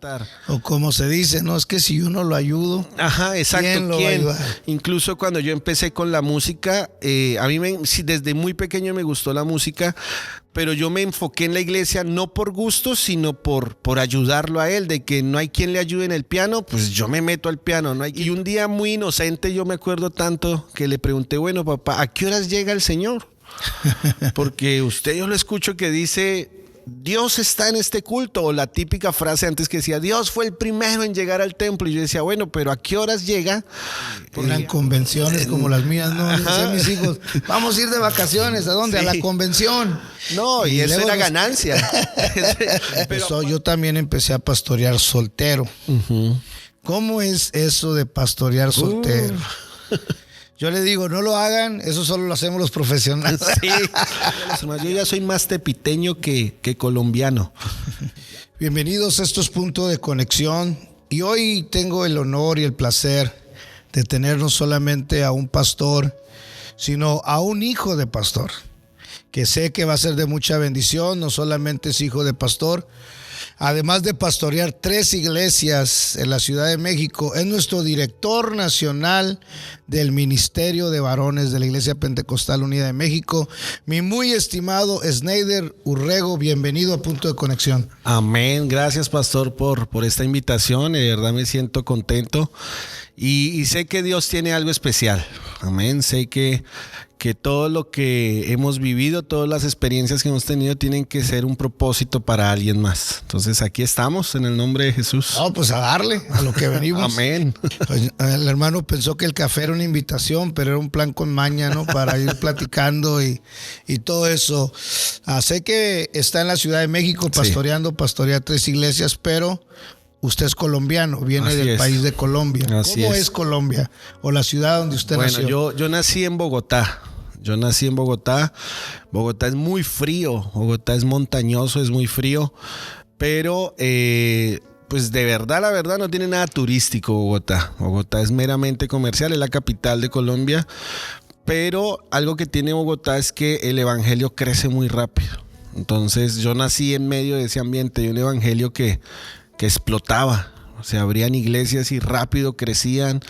cantar. O como se dice, no, es que si uno lo ayudo, Ajá, exacto. ¿quién lo va a ayudar? Incluso cuando yo empecé con la música, a mí sí, desde muy pequeño me gustó la música, pero yo me enfoqué en la iglesia no por gusto, sino por ayudarlo a él, de que no hay quien le ayude en el piano, pues yo me meto al piano. ¿No? Y un día muy inocente, yo me acuerdo tanto que le pregunté, bueno, papá, ¿a qué horas llega el Señor? Porque yo lo escucho que dice, Dios está en este culto, o la típica frase antes que decía, Dios fue el primero en llegar al templo, y yo decía, bueno, pero ¿a qué horas llega? Eran convenciones como las mías, ¿no? Decían mis hijos, vamos a ir de vacaciones, ¿a dónde? Sí. A la convención. No, y eso era ganancia. Pero yo también empecé a pastorear soltero. Uh-huh. ¿Cómo es eso de pastorear soltero? Yo le digo, no lo hagan, eso solo lo hacemos los profesionales. Sí. Yo ya soy más tepiteño que colombiano. Bienvenidos, esto es Punto de Conexión. Y hoy tengo el honor y el placer de tener no solamente a un pastor, sino a un hijo de pastor, que sé que va a ser de mucha bendición. No solamente es hijo de pastor, además de pastorear 3 iglesias en la Ciudad de México, es nuestro director nacional del Ministerio de Varones de la Iglesia Pentecostal Unida de México. Mi muy estimado Sneider Urrego, bienvenido a Punto de Conexión. Amén, gracias pastor por esta invitación, de verdad me siento contento y sé que Dios tiene algo especial. Amén, sé que todo lo que hemos vivido, todas las experiencias que hemos tenido tienen que ser un propósito para alguien más. Entonces aquí estamos en el nombre de Jesús. No, pues a darle a lo que venimos. Amén. Pues, el hermano pensó que el café era una invitación, pero era un plan con maña, ¿no? Para ir platicando y todo eso. Sé que está en la Ciudad de México pastoreando, sí. Pastorea 3 iglesias, pero usted es colombiano, viene Así del es. País de Colombia. Así ¿Cómo es. es Colombia? O la ciudad donde usted nació. Bueno, yo nací en Bogotá. Bogotá es muy frío, Bogotá es montañoso, es muy frío, pero pues de verdad, la verdad no tiene nada turístico Bogotá. Bogotá es meramente comercial, es la capital de Colombia, pero algo que tiene Bogotá es que el evangelio crece muy rápido. Entonces yo nací en medio de ese ambiente de un evangelio que explotaba. Se abrían iglesias y rápido crecían,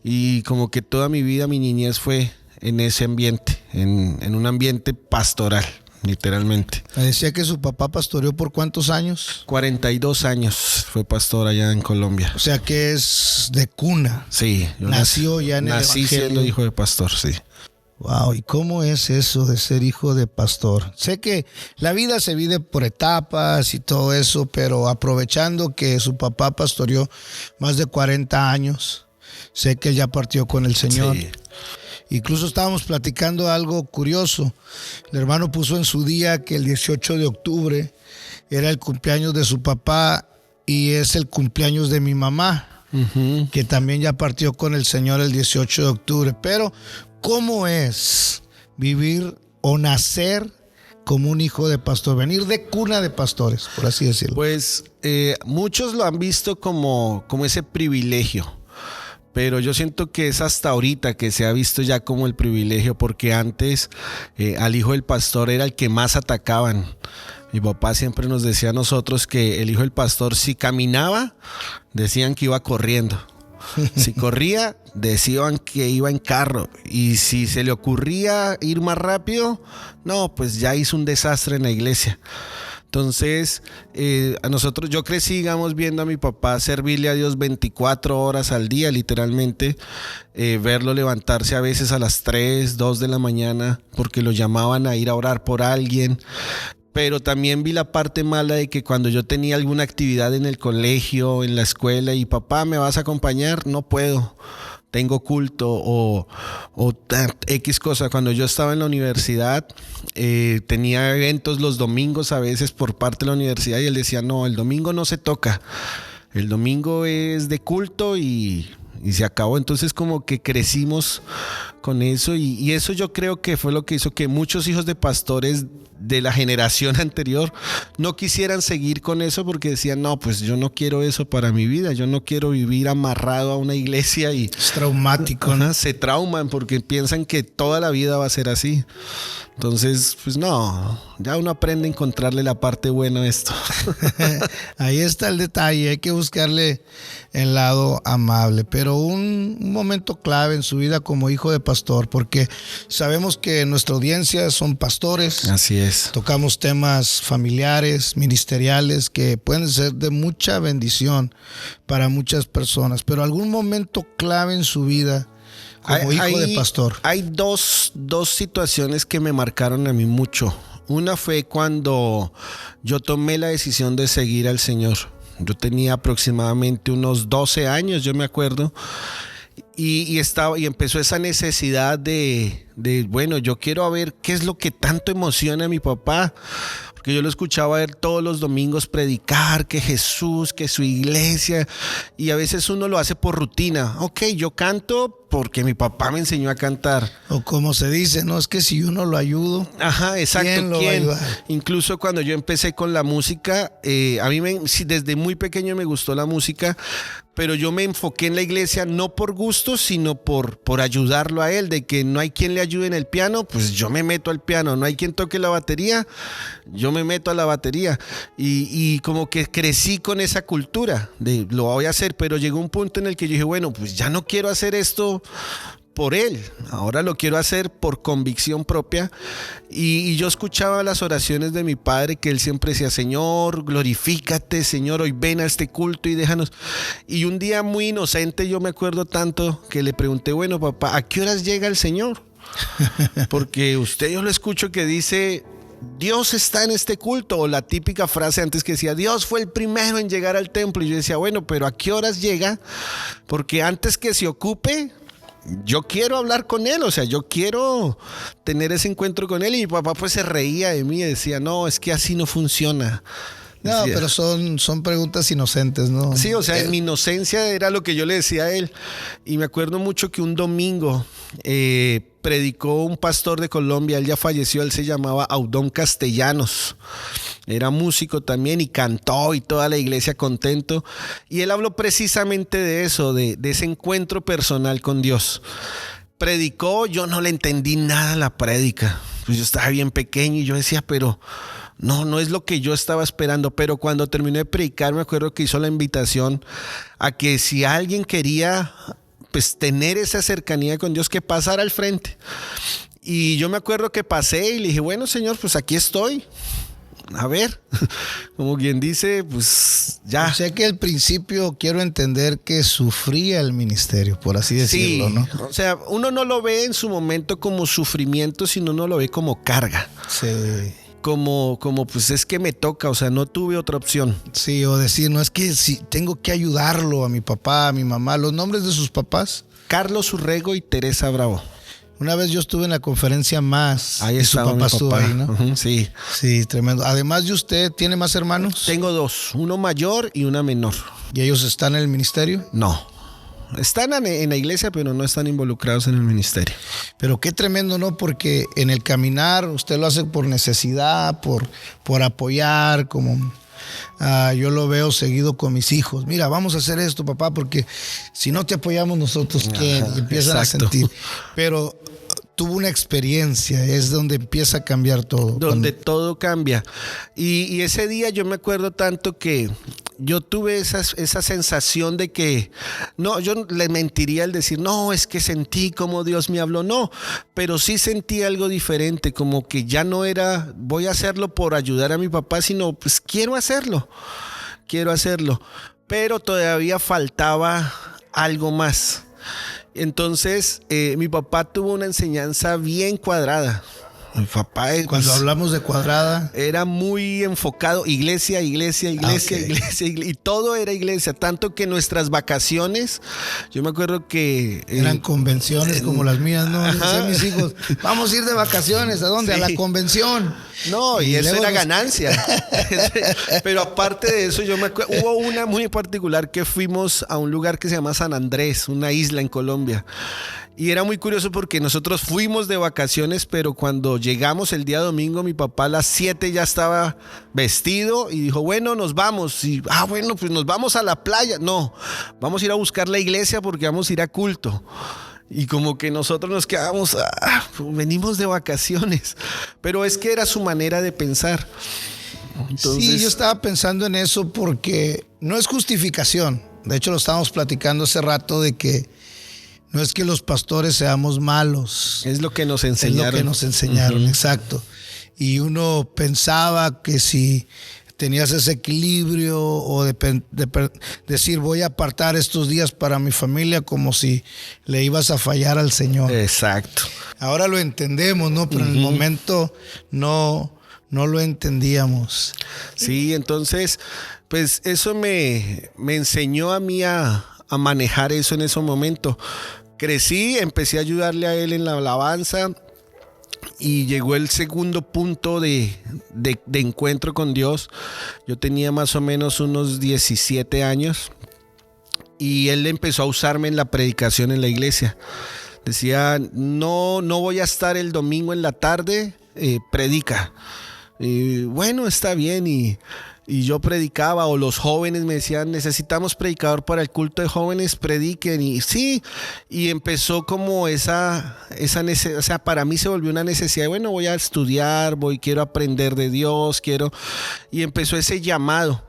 y como que toda mi vida, mi niñez fue en ese ambiente, en un ambiente pastoral, literalmente. Me decía que su papá pastoreó ¿por cuántos años? 42 años fue pastor allá en Colombia. O sea que es de cuna. Sí. Nació ya en el Nací evangelio. siendo hijo de pastor, sí. Wow, ¿y cómo es eso de ser hijo de pastor? Sé que la vida se vive por etapas y todo eso, pero aprovechando que su papá pastoreó más de 40 años, sé que él ya partió con el Señor. Sí. Incluso estábamos platicando algo curioso. El hermano puso en su día que el 18 de octubre era el cumpleaños de su papá y es el cumpleaños de mi mamá, que también ya partió con el Señor el 18 de octubre. Pero, ¿cómo es vivir o nacer como un hijo de pastor? Venir de cuna de pastores, por así decirlo. Pues muchos lo han visto como ese privilegio. Pero yo siento que es hasta ahorita que se ha visto ya como el privilegio, porque antes al hijo del pastor era el que más atacaban. Mi papá siempre nos decía a nosotros que el hijo del pastor, si caminaba, decían que iba corriendo. Si corría, decían que iba en carro. Y si se le ocurría ir más rápido, no, pues ya hizo un desastre en la iglesia. Entonces, yo crecí, digamos, viendo a mi papá servirle a Dios 24 horas al día, literalmente, verlo levantarse a veces a las 3, 2 de la mañana, porque lo llamaban a ir a orar por alguien. Pero también vi la parte mala de que cuando yo tenía alguna actividad en el colegio, en la escuela, y papá, ¿me vas a acompañar? No puedo. Tengo culto o X cosa. Cuando yo estaba en la universidad, tenía eventos los domingos a veces por parte de la universidad, y él decía, no, el domingo no se toca. El domingo es de culto y se acabó. Entonces como que crecimos con eso, y eso yo creo que fue lo que hizo que muchos hijos de pastores de la generación anterior no quisieran seguir con eso porque decían, no, pues yo no quiero eso para mi vida, yo no quiero vivir amarrado a una iglesia y... Es traumático, ¿no? Se trauman porque piensan que toda la vida va a ser así. Entonces, pues no, ya uno aprende a encontrarle la parte buena a esto. Ahí está el detalle, hay que buscarle el lado amable, pero un momento clave en su vida como hijo de pastor, porque sabemos que nuestra audiencia son pastores. Así es. Tocamos temas familiares, ministeriales, que pueden ser de mucha bendición para muchas personas, pero algún momento clave en su vida como hijo de pastor. Hay dos situaciones que me marcaron a mí mucho. Una fue cuando yo tomé la decisión de seguir al Señor. Yo tenía aproximadamente unos 12 años, yo me acuerdo. Y empezó esa necesidad de, bueno, yo quiero ver qué es lo que tanto emociona a mi papá. Porque yo lo escuchaba él todos los domingos predicar, que Jesús, que su iglesia, y a veces uno lo hace por rutina. Ok, yo canto porque mi papá me enseñó a cantar. O como se dice, no, es que si yo no lo ayudo, ajá, exacto, ¿quién lo va a ayudar? Incluso cuando yo empecé con la música, a mí desde muy pequeño me gustó la música, pero yo me enfoqué en la iglesia no por gusto, sino por ayudarlo a él, de que no hay quien le ayude en el piano, pues yo me meto al piano, no hay quien toque la batería, yo me meto a la batería, y como que crecí con esa cultura de lo voy a hacer, pero llegó un punto en el que yo dije, bueno, pues ya no quiero hacer esto por él, ahora lo quiero hacer por convicción propia. Y yo escuchaba las oraciones de mi padre, que él siempre decía, Señor, glorifícate, Señor, hoy ven a este culto y déjanos. Y un día muy inocente, yo me acuerdo tanto que le pregunté, bueno, papá, ¿a qué horas llega el Señor? Porque yo lo escucho que dice, Dios está en este culto, o la típica frase antes que decía, Dios fue el primero en llegar al templo. Y yo decía, bueno, pero ¿a qué horas llega? Porque antes que se ocupe, yo quiero hablar con él, o sea, yo quiero tener ese encuentro con él. Y mi papá pues se reía de mí y decía, no, es que así no funciona. No, pero son preguntas inocentes, ¿no? Sí, o sea, en mi inocencia era lo que yo le decía a él. Y me acuerdo mucho que un domingo predicó un pastor de Colombia, él ya falleció, él se llamaba Audón Castellanos. Era músico también y cantó y toda la iglesia contento. Y él habló precisamente de eso, de ese encuentro personal con Dios. Predicó, yo no le entendí nada a la prédica. Pues yo estaba bien pequeño y yo decía, pero... No es lo que yo estaba esperando, pero cuando terminó de predicar me acuerdo que hizo la invitación a que si alguien quería pues tener esa cercanía con Dios, que pasara al frente. Y yo me acuerdo que pasé y le dije, bueno, Señor, pues aquí estoy. A ver, como quien dice, pues ya. O sea que al principio quiero entender que sufría el ministerio, por así decirlo, sí, ¿no? O sea, uno no lo ve en su momento como sufrimiento, sino uno lo ve como carga. Sí. Como pues es que me toca, o sea, no tuve otra opción. Sí, o decir, no, es que si tengo que ayudarlo a mi papá, a mi mamá. ¿Los nombres de sus papás? Carlos Urrego y Teresa Bravo. Una vez yo estuve en la conferencia más. Ahí y su papá estuvo ahí, ¿no? Uh-huh, sí. Sí, tremendo. Además de usted, ¿tiene más hermanos? Tengo dos, uno mayor y una menor. ¿Y ellos están en el ministerio? No. Están en la iglesia, pero no están involucrados en el ministerio. Pero qué tremendo, ¿no? Porque en el caminar usted lo hace por necesidad, por apoyar, como yo lo veo seguido con mis hijos. Mira, vamos a hacer esto, papá, porque si no te apoyamos nosotros, ¿quién? Y empiezan exacto. a sentir. Pero tuvo una experiencia, es donde empieza a cambiar todo. Donde todo cambia. Y ese día yo me acuerdo tanto que yo tuve esa sensación de que, no, yo le mentiría al decir, no, es que sentí como Dios me habló, no, pero sí sentí algo diferente, como que ya no era, voy a hacerlo por ayudar a mi papá, sino pues quiero hacerlo, pero todavía faltaba algo más. Entonces, mi papá tuvo una enseñanza bien cuadrada. Mi papá, cuando hablamos de cuadrada, era muy enfocado, iglesia, y todo era iglesia, tanto que nuestras vacaciones, yo me acuerdo que eran convenciones como las mías, ¿no? Decían mis hijos, vamos a ir de vacaciones, ¿a dónde? Sí. A la convención. No, y eso era ganancia. Pero aparte de eso, yo me acuerdo, hubo una muy particular que fuimos a un lugar que se llama San Andrés, una isla en Colombia. Y era muy curioso porque nosotros fuimos de vacaciones, pero cuando llegamos el día domingo, mi papá a las 7 ya estaba vestido y dijo, bueno, nos vamos. Y, bueno, pues nos vamos a la playa. No, vamos a ir a buscar la iglesia porque vamos a ir a culto. Y como que nosotros nos quedamos, venimos de vacaciones. Pero es que era su manera de pensar. Entonces, sí, yo estaba pensando en eso porque no es justificación. De hecho, lo estábamos platicando hace rato de que no es que los pastores seamos malos. Es lo que nos enseñaron. Es lo que nos enseñaron, exacto. Y uno pensaba que si tenías ese equilibrio o de decir voy a apartar estos días para mi familia, como si le ibas a fallar al Señor. Exacto. Ahora lo entendemos, ¿no? Pero en el momento no lo entendíamos. Sí, entonces, pues eso me enseñó a mí a manejar eso en ese momento. Crecí, empecé a ayudarle a él en la alabanza y llegó el segundo punto de encuentro con Dios. Yo tenía más o menos unos 17 años y él empezó a usarme en la predicación en la iglesia. Decía, no voy a estar el domingo en la tarde, predica. Bueno, está bien, y yo predicaba, o los jóvenes me decían, necesitamos predicador para el culto de jóvenes, prediquen, y sí, y empezó como esa necesidad, o sea, para mí se volvió una necesidad, bueno, voy a estudiar, quiero aprender de Dios, y empezó ese llamado,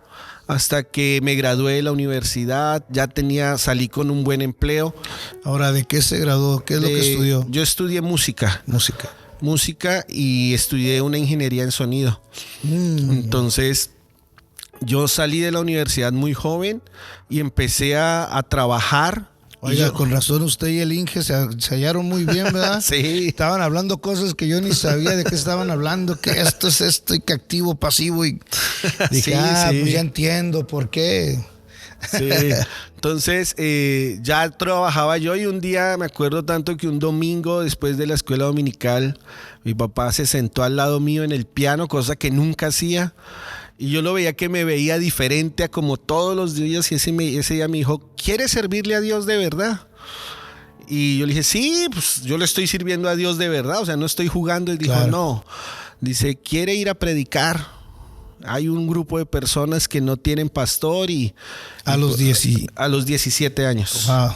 hasta que me gradué de la universidad, salí con un buen empleo. Ahora, ¿de qué se graduó? ¿Qué es lo que estudió? Yo estudié música y estudié una ingeniería en sonido. Entonces, yo salí de la universidad muy joven y empecé a trabajar. Oiga, con razón usted y el Inge se hallaron muy bien, ¿verdad? Sí. Estaban hablando cosas que yo ni sabía de qué estaban hablando, que esto es esto y que activo, pasivo, y dije, sí. Pues ya entiendo por qué. Sí, entonces ya trabajaba yo y un día me acuerdo tanto que un domingo después de la escuela dominical mi papá se sentó al lado mío en el piano, cosa que nunca hacía, y yo lo veía que me veía diferente a como todos los días, y ese día me dijo, ¿quieres servirle a Dios de verdad? Y yo le dije, sí, pues yo le estoy sirviendo a Dios de verdad, o sea, no estoy jugando. Y dijo, claro. No, dice, quiere ir a predicar. Hay un grupo de personas que no tienen pastor a los 17 años. Wow.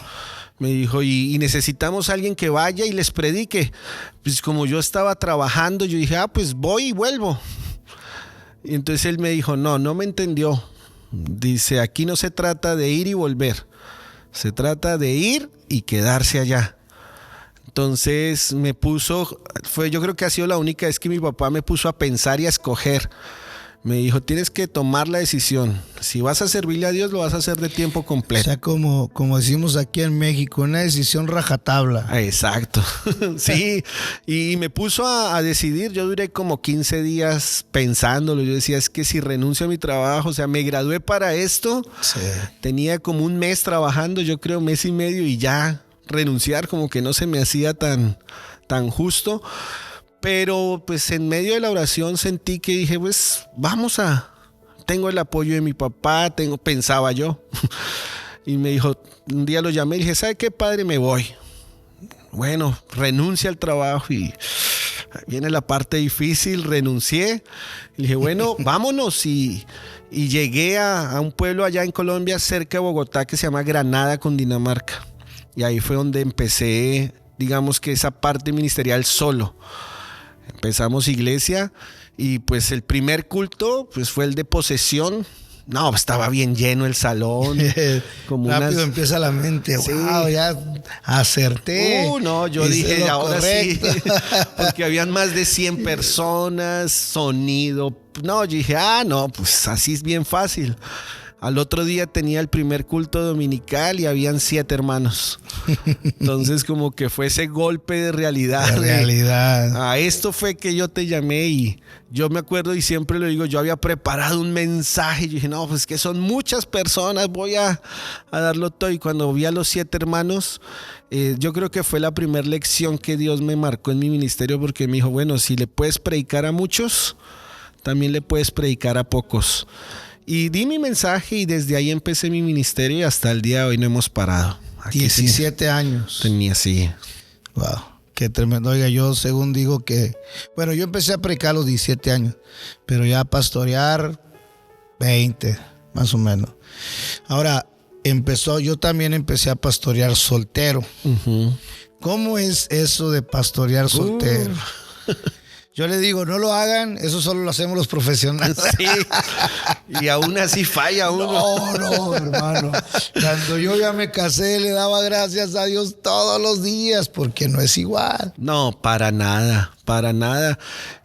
Me dijo, y necesitamos a alguien que vaya y les predique. Pues como yo estaba trabajando, yo dije, pues voy y vuelvo. Y entonces él me dijo, no me entendió. Dice, aquí no se trata de ir y volver. Se trata de ir y quedarse allá. Entonces yo creo que ha sido la única vez que mi papá me puso a pensar y a escoger. Me dijo, tienes que tomar la decisión. Si vas a servirle a Dios, lo vas a hacer de tiempo completo. O sea, como decimos aquí en México, una decisión rajatabla. Exacto. Sí, y me puso a decidir. Yo duré como 15 días pensándolo. Yo decía, es que si renuncio a mi trabajo, o sea, me gradué para esto. Sí. Tenía como un mes trabajando, yo creo, mes y medio, y ya renunciar como que no se me hacía tan justo. Pero pues en medio de la oración sentí que dije, pues tengo el apoyo de mi papá, pensaba yo. Y me dijo, un día lo llamé y dije, ¿sabe qué, padre? Me voy. Bueno, renuncia al trabajo y viene la parte difícil, renuncié. Y dije, bueno, vámonos. Y llegué a un pueblo allá en Colombia, cerca de Bogotá, que se llama Granada, Cundinamarca. Y ahí fue donde empecé, digamos que esa parte ministerial solo. Empezamos iglesia y pues el primer culto pues fue el de posesión. No, estaba bien lleno el salón. Rápido empieza la mente. Sí. Wow, ya acerté. No, yo dije, ahora correcto. Sí. Porque habían más de 100 personas, sonido. No, yo dije, pues así es bien fácil. Al otro día tenía el primer culto dominical y habían 7 hermanos. Entonces como que fue ese golpe de realidad. A esto fue que yo te llamé y yo me acuerdo y siempre lo digo, yo había preparado un mensaje. Yo dije, no, pues que son muchas personas, voy a darlo todo. Y cuando vi a los 7 hermanos, yo creo que fue la primera lección que Dios me marcó en mi ministerio, porque me dijo, bueno, si le puedes predicar a muchos, también le puedes predicar a pocos. Y di mi mensaje y desde ahí empecé mi ministerio y hasta el día de hoy no hemos parado. Aquí 17 años. Tenía, sí. Wow, qué tremendo. Oiga, yo según digo que, bueno, yo empecé a predicar a los 17 años, pero ya a pastorear 20, más o menos. Ahora, yo también empecé a pastorear soltero. Uh-huh. ¿Cómo es eso de pastorear soltero? Yo le digo, no lo hagan, eso solo lo hacemos los profesionales. Sí, y aún así falla uno. No, hermano. Cuando yo ya me casé, le daba gracias a Dios todos los días, porque no es igual. No, para nada.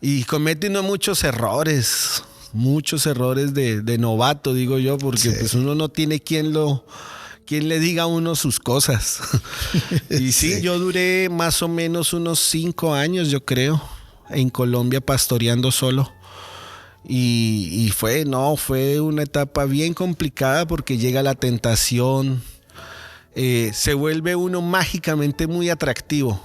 Y comete uno muchos errores de novato, digo yo, porque pues uno no tiene quien le diga a uno sus cosas. Y sí, yo duré más o menos unos 5 años, yo creo, en Colombia pastoreando solo. Y fue una etapa bien complicada porque llega la tentación, se vuelve uno mágicamente muy atractivo.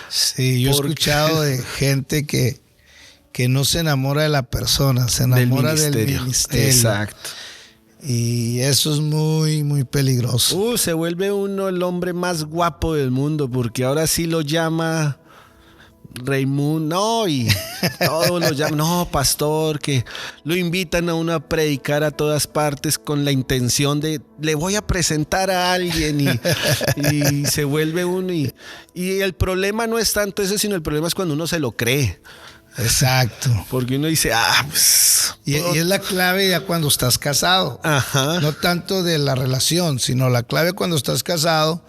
Sí, yo he escuchado de gente que no se enamora de la persona, se enamora del ministerio. Exacto. Y eso es muy, muy peligroso. Se vuelve uno el hombre más guapo del mundo porque ahora sí lo llama Raimundo, no, y todos lo llaman, no, pastor, que lo invitan a uno a predicar a todas partes con la intención de, le voy a presentar a alguien y se vuelve uno y el problema no es tanto eso, sino el problema es cuando uno se lo cree. Exacto. Porque uno dice, pues... Y es la clave ya cuando estás casado. Ajá. No tanto de la relación, sino la clave cuando estás casado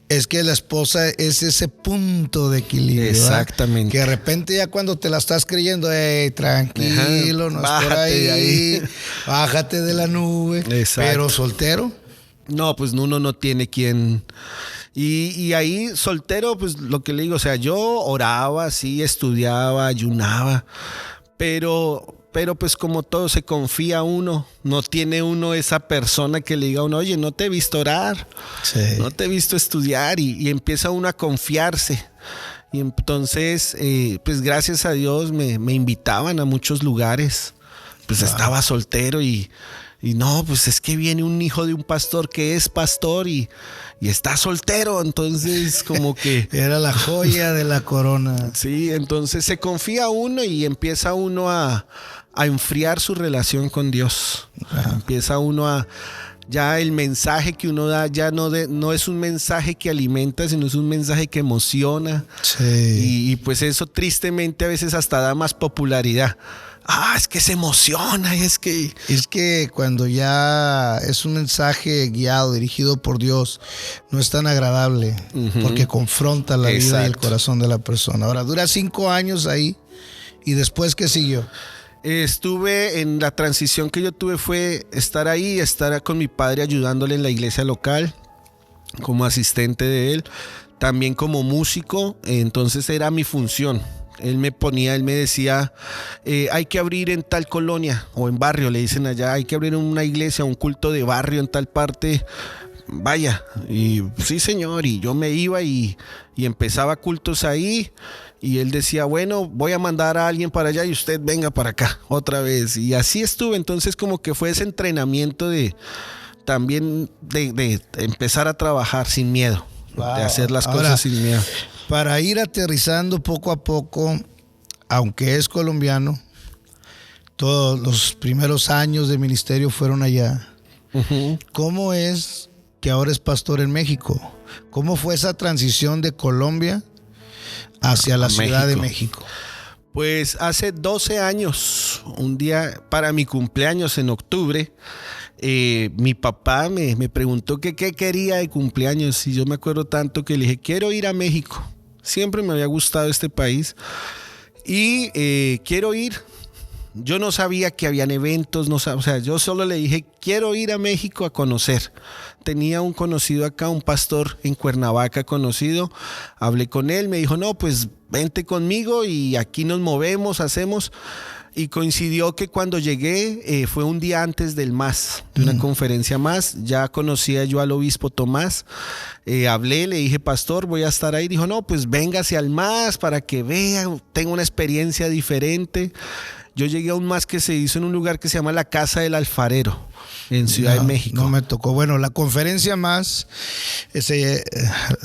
es que la esposa es ese punto de equilibrio. Exactamente. ¿Verdad? Que de repente ya cuando te la estás creyendo, tranquilo, no es por ahí, de ahí. Bájate de la nube. Exacto. Pero soltero. No, pues uno no tiene quien... Y ahí soltero, pues lo que le digo, o sea, yo oraba, sí, estudiaba, ayunaba, pero pues como todo se confía uno, no tiene uno esa persona que le diga a uno, oye, no te he visto orar, sí, no te he visto estudiar y empieza uno a confiarse. Y entonces, pues gracias a Dios me invitaban a muchos lugares, pues estaba soltero y no, pues es que viene un hijo de un pastor que es pastor y está soltero, entonces como que... Era la joya de la corona. Sí, entonces se confía uno y empieza uno a enfriar su relación con Dios. Empieza uno ya el mensaje que uno da ya no es un mensaje que alimenta, sino es un mensaje que emociona. Sí. Y pues eso tristemente a veces hasta da más popularidad. Es que se emociona, es que cuando ya es un mensaje guiado, dirigido por Dios, no es tan agradable, porque confronta la vida y el corazón de la persona. Ahora, dura 5 años ahí, y después, ¿qué siguió? Estuve en la transición que yo tuve fue estar ahí, estar con mi padre ayudándole en la iglesia local, como asistente de él, también como músico, entonces era mi función. Él me decía, hay que abrir en tal colonia o en barrio, le dicen allá, hay que abrir una iglesia, un culto de barrio en tal parte, vaya. Y sí, señor, y yo me iba y empezaba cultos ahí y él decía, bueno, voy a mandar a alguien para allá y usted venga para acá otra vez. Y así estuve, entonces como que fue ese entrenamiento también de empezar a trabajar sin miedo, wow, de hacer las cosas sin miedo. Para ir aterrizando poco a poco, aunque es colombiano, todos los primeros años de ministerio fueron allá. Uh-huh. ¿Cómo es que ahora es pastor en México? ¿Cómo fue esa transición de Colombia hacia la Ciudad de México? Pues hace 12 años, un día para mi cumpleaños en octubre, mi papá me preguntó qué quería de cumpleaños y yo me acuerdo tanto que le dije, quiero ir a México. Siempre me había gustado este país y quiero ir. Yo no sabía que habían eventos, yo solo le dije, quiero ir a México a conocer. Tenía un conocido acá, un pastor en Cuernavaca conocido. Hablé con él, me dijo, no, pues vente conmigo y aquí nos movemos, hacemos. Y coincidió que cuando llegué fue un día antes del MAS, de una conferencia MAS. Ya conocía yo al obispo Tomás. Hablé, le dije, pastor, voy a estar ahí. Dijo, no, pues véngase al MAS para que vea, tenga una experiencia diferente. Yo llegué a un MAS que se hizo en un lugar que se llama la Casa del Alfarero. en Ciudad de No, México. no me tocó. Bueno, la conferencia más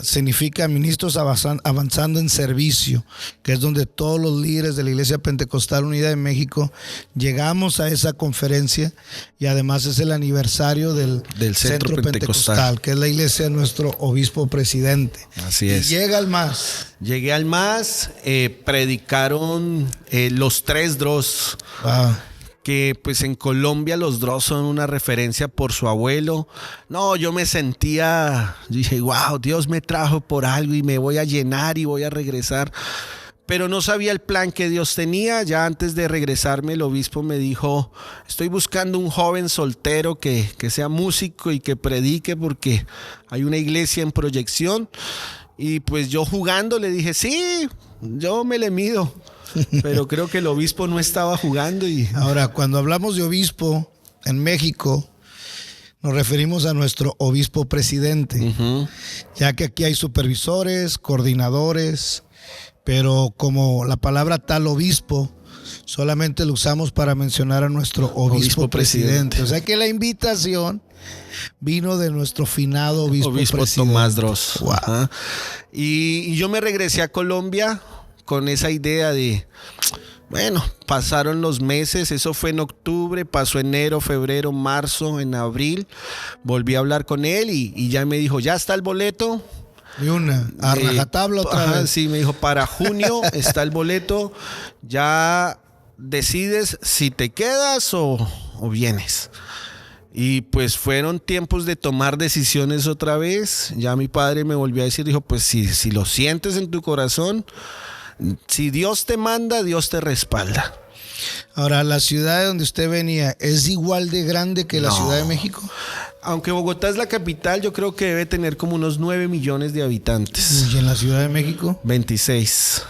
significa Ministros Avanzando en Servicio, que es donde todos los líderes de la Iglesia Pentecostal Unida de México llegamos a esa conferencia, y además es el aniversario del Centro Pentecostal, que es la iglesia de nuestro obispo presidente. Así es. Y llega al MAS. Llegué al MAS, predicaron los 3 Dross. Wow. Que pues en Colombia los Dross son una referencia por su abuelo. No, yo me sentía, dije, wow, Dios me trajo por algo y me voy a llenar y voy a regresar. Pero no sabía el plan que Dios tenía. Ya antes de regresarme, el obispo me dijo, estoy buscando un joven soltero que sea músico y que predique, porque hay una iglesia en proyección. Y pues yo jugando le dije, sí, yo me le mido. Pero creo que el obispo no estaba jugando. Ahora, cuando hablamos de obispo en México, nos referimos a nuestro obispo presidente, ya que aquí hay supervisores, coordinadores, pero como la palabra tal obispo solamente lo usamos para mencionar a nuestro obispo presidente. O sea que la invitación vino de nuestro finado obispo presidente. Tomás Dross. Wow. Y yo me regresé a Colombia con esa idea de, bueno, pasaron los meses, eso fue en octubre, pasó enero, febrero, marzo, en abril, volví a hablar con él y ya me dijo, ya está el boleto. Y una, a rajatabla otra vez. Sí, me dijo, para junio está el boleto, ya decides si te quedas o vienes. Y pues fueron tiempos de tomar decisiones otra vez. Ya mi padre me volvió a decir, dijo, pues si lo sientes en tu corazón, si Dios te manda, Dios te respalda. Ahora, ¿la ciudad de donde usted venía es igual de grande que la Ciudad de México? Aunque Bogotá es la capital, yo creo que debe tener como unos 9 millones de habitantes. ¿Y en la Ciudad de México? 26.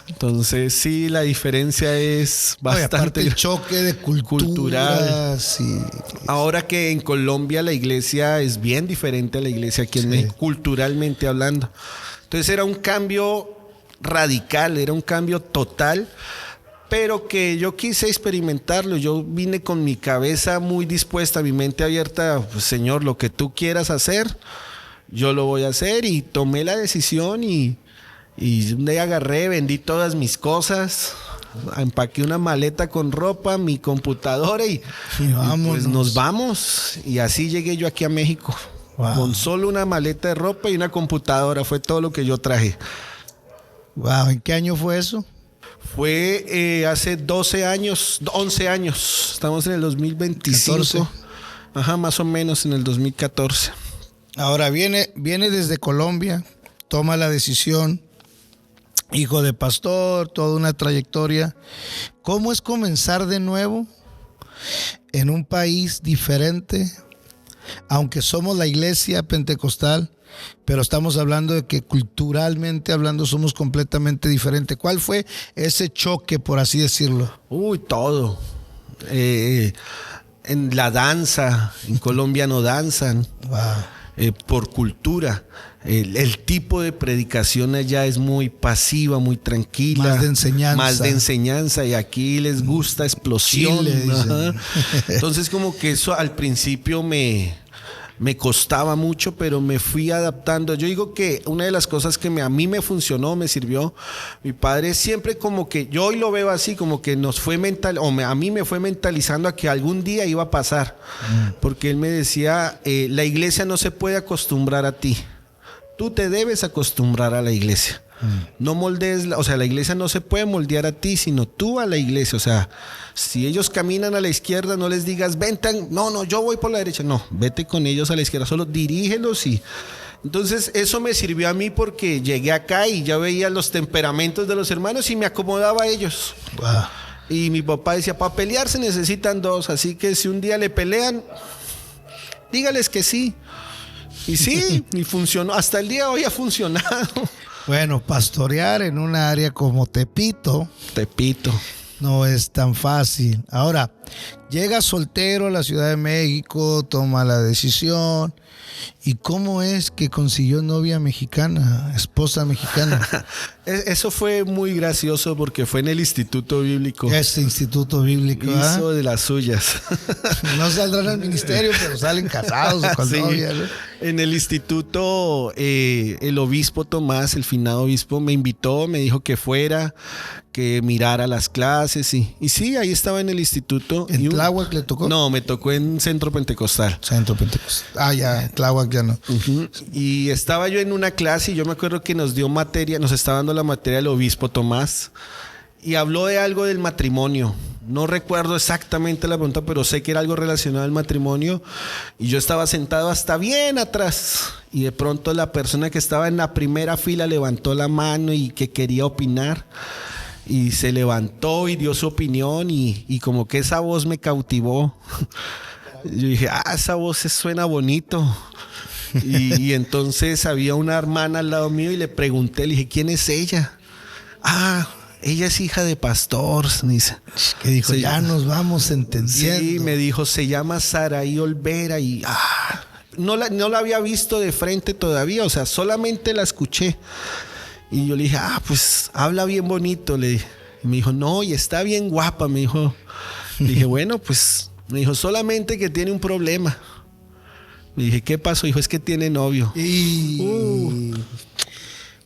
Entonces sí, la diferencia es bastante. Aparte el choque de cultural. Sí. Ahora que en Colombia la iglesia es bien diferente a la iglesia aquí en México, culturalmente hablando. Entonces era un cambio radical, era un cambio total, pero que yo quise experimentarlo. Yo vine con mi cabeza muy dispuesta, mi mente abierta, pues, Señor, lo que tú quieras hacer, yo lo voy a hacer, y tomé la decisión y un día agarré, vendí todas mis cosas, empaqué una maleta con ropa, mi computadora y pues nos vamos. Y así llegué yo aquí a México, con solo una maleta de ropa y una computadora, fue todo lo que yo traje. Wow, ¿en qué año fue eso? Fue hace 11 años, estamos en el 2025. 14. Ajá, más o menos en el 2014. Ahora viene desde Colombia, toma la decisión, hijo de pastor, toda una trayectoria. ¿Cómo es comenzar de nuevo en un país diferente? Aunque somos la iglesia pentecostal, pero estamos hablando de que culturalmente hablando somos completamente diferentes. ¿Cuál fue ese choque, por así decirlo? Todo. En la danza, en Colombia no danzan. Por cultura. El tipo de predicación allá es muy pasiva, muy tranquila. Más de enseñanza. Y aquí les gusta explosión. Entonces como que eso al principio me costaba mucho, pero me fui adaptando. Yo digo que una de las cosas que a mí me funcionó, me sirvió, mi padre siempre como que, yo hoy lo veo así, como que a mí me fue mentalizando a que algún día iba a pasar. Porque él me decía, la iglesia no se puede acostumbrar a ti. Tú te debes acostumbrar a la iglesia. No moldees, la iglesia no se puede moldear a ti, sino tú a la iglesia. O sea, si ellos caminan a la izquierda, no les digas, no, yo voy por la derecha. No, vete con ellos a la izquierda, solo dirígelos. Entonces eso me sirvió a mí, porque llegué acá y ya veía los temperamentos de los hermanos y me acomodaba a ellos. Y mi papá decía, para pelear se necesitan dos, así que si un día le pelean, dígales que sí. Y sí, y funcionó, hasta el día de hoy ha funcionado. Bueno, pastorear en una área como Tepito no es tan fácil. Ahora, llega soltero a la Ciudad de México, toma la decisión, ¿Y cómo es que consiguió novia mexicana, esposa mexicana? Eso fue muy gracioso porque fue en el Instituto Bíblico. Este instituto bíblico, Hizo de las suyas. No saldrán al ministerio, pero salen casados o con Sí. novia, ¿no? En el instituto, el obispo Tomás, el finado obispo, me invitó, me dijo que fuera, que mirara las clases. Y sí, ahí estaba en el instituto. ¿En Tláhuac le tocó? No, me tocó en Centro Pentecostal. Centro Pentecostal. Ah, ya, en Tláhuac ya no. Ujú. Y estaba yo en una clase y yo me acuerdo que nos dio materia, nos estaba dando la materia el obispo Tomás y habló de algo del matrimonio. No recuerdo exactamente la pregunta, pero sé que era algo relacionado al matrimonio y yo estaba sentado hasta bien atrás y de pronto la persona que estaba en la primera fila levantó la mano y que quería opinar y se levantó y dio su opinión y como que esa voz me cautivó. Yo dije, esa voz suena bonito. Y entonces había una hermana al lado mío y le pregunté, le dije, ¿quién es ella? Ella es hija de pastor, me dice. Que dijo, ya nos vamos entendiendo. Sí, me dijo, se llama Saraí Olvera y no la había visto de frente todavía, o sea, solamente la escuché. Y yo le dije, pues habla bien bonito, le dije. Y me dijo, no, y está bien guapa, me dijo. Le dije, bueno, pues, me dijo, solamente que tiene un problema. Le dije, ¿qué pasó? Dijo, es que tiene novio.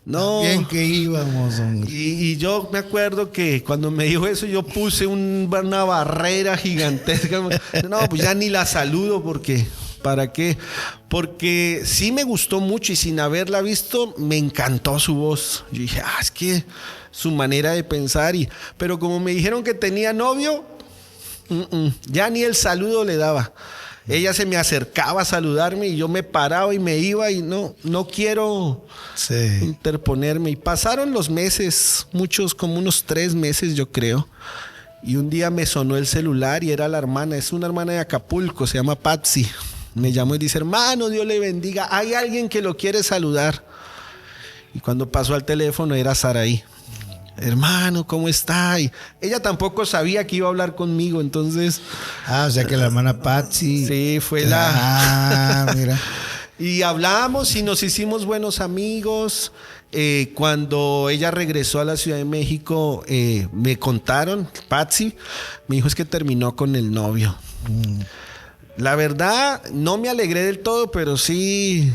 No. Bien que íbamos, hombre. Y yo me acuerdo que cuando me dijo eso, yo puse una barrera gigantesca. No, pues ya ni la saludo porque, ¿para qué? Porque sí me gustó mucho y sin haberla visto, me encantó su voz. Yo dije, es que su manera de pensar. Pero como me dijeron que tenía novio, ya ni el saludo le daba. Ella se me acercaba a saludarme y yo me paraba y me iba y no quiero interponerme. Y pasaron los meses, muchos, como unos 3 meses yo creo. Y un día me sonó el celular y era la hermana, es una hermana de Acapulco, se llama Patsy. Me llamó y dice, hermano, Dios le bendiga, hay alguien que lo quiere saludar. Y cuando pasó al teléfono era Saraí. Hermano, ¿cómo está? Y ella tampoco sabía que iba a hablar conmigo, entonces... o sea que la hermana Patsy... Sí, fue mira. Y hablamos y nos hicimos buenos amigos. Cuando ella regresó a la Ciudad de México, me contaron, Patsy, me dijo es que terminó con el novio. La verdad, no me alegré del todo, pero sí,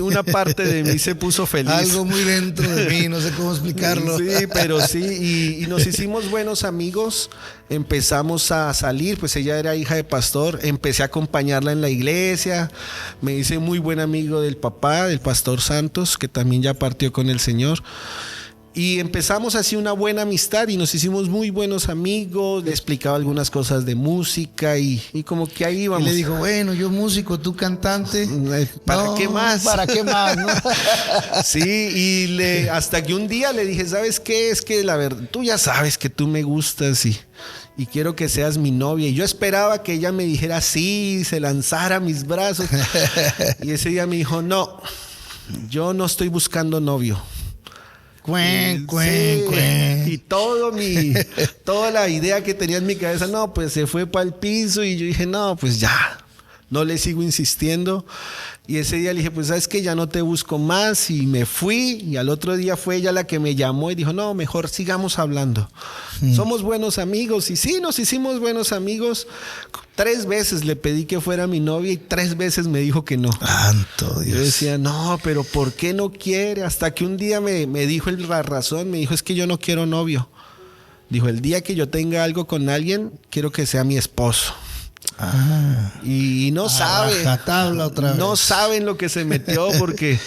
una parte de mí se puso feliz. Algo muy dentro de mí, no sé cómo explicarlo. Sí, pero sí, y nos hicimos buenos amigos, empezamos a salir, pues ella era hija de pastor, empecé a acompañarla en la iglesia, me hice muy buen amigo del papá, del pastor Santos, que también ya partió con el Señor. Y empezamos así una buena amistad y nos hicimos muy buenos amigos. Le explicaba algunas cosas de música y como que ahí íbamos. Y le dijo, bueno, yo músico, tú cantante. ¿Para qué más? ¿Para qué más? ¿No? Sí, y hasta que un día le dije, ¿sabes qué? Es que la verdad, tú ya sabes que tú me gustas y quiero que seas mi novia. Y yo esperaba que ella me dijera sí, se lanzara a mis brazos. Y ese día me dijo, no, yo no estoy buscando novio. Y toda la idea que tenía en mi cabeza, no, pues se fue para el piso y yo dije, no, pues ya, no le sigo insistiendo. Y ese día le dije, pues sabes que ya no te busco más y me fui y al otro día fue ella la que me llamó y dijo, no, mejor sigamos hablando. Somos buenos amigos y sí, nos hicimos buenos amigos. 3 veces le pedí que fuera mi novia y 3 veces me dijo que no. Santo Dios. Yo decía, no, pero ¿por qué no quiere? Hasta que un día me dijo la razón, me dijo, es que yo no quiero novio. Dijo, el día que yo tenga algo con alguien, quiero que sea mi esposo. Y no sabe. Otra vez. No saben lo que se metió porque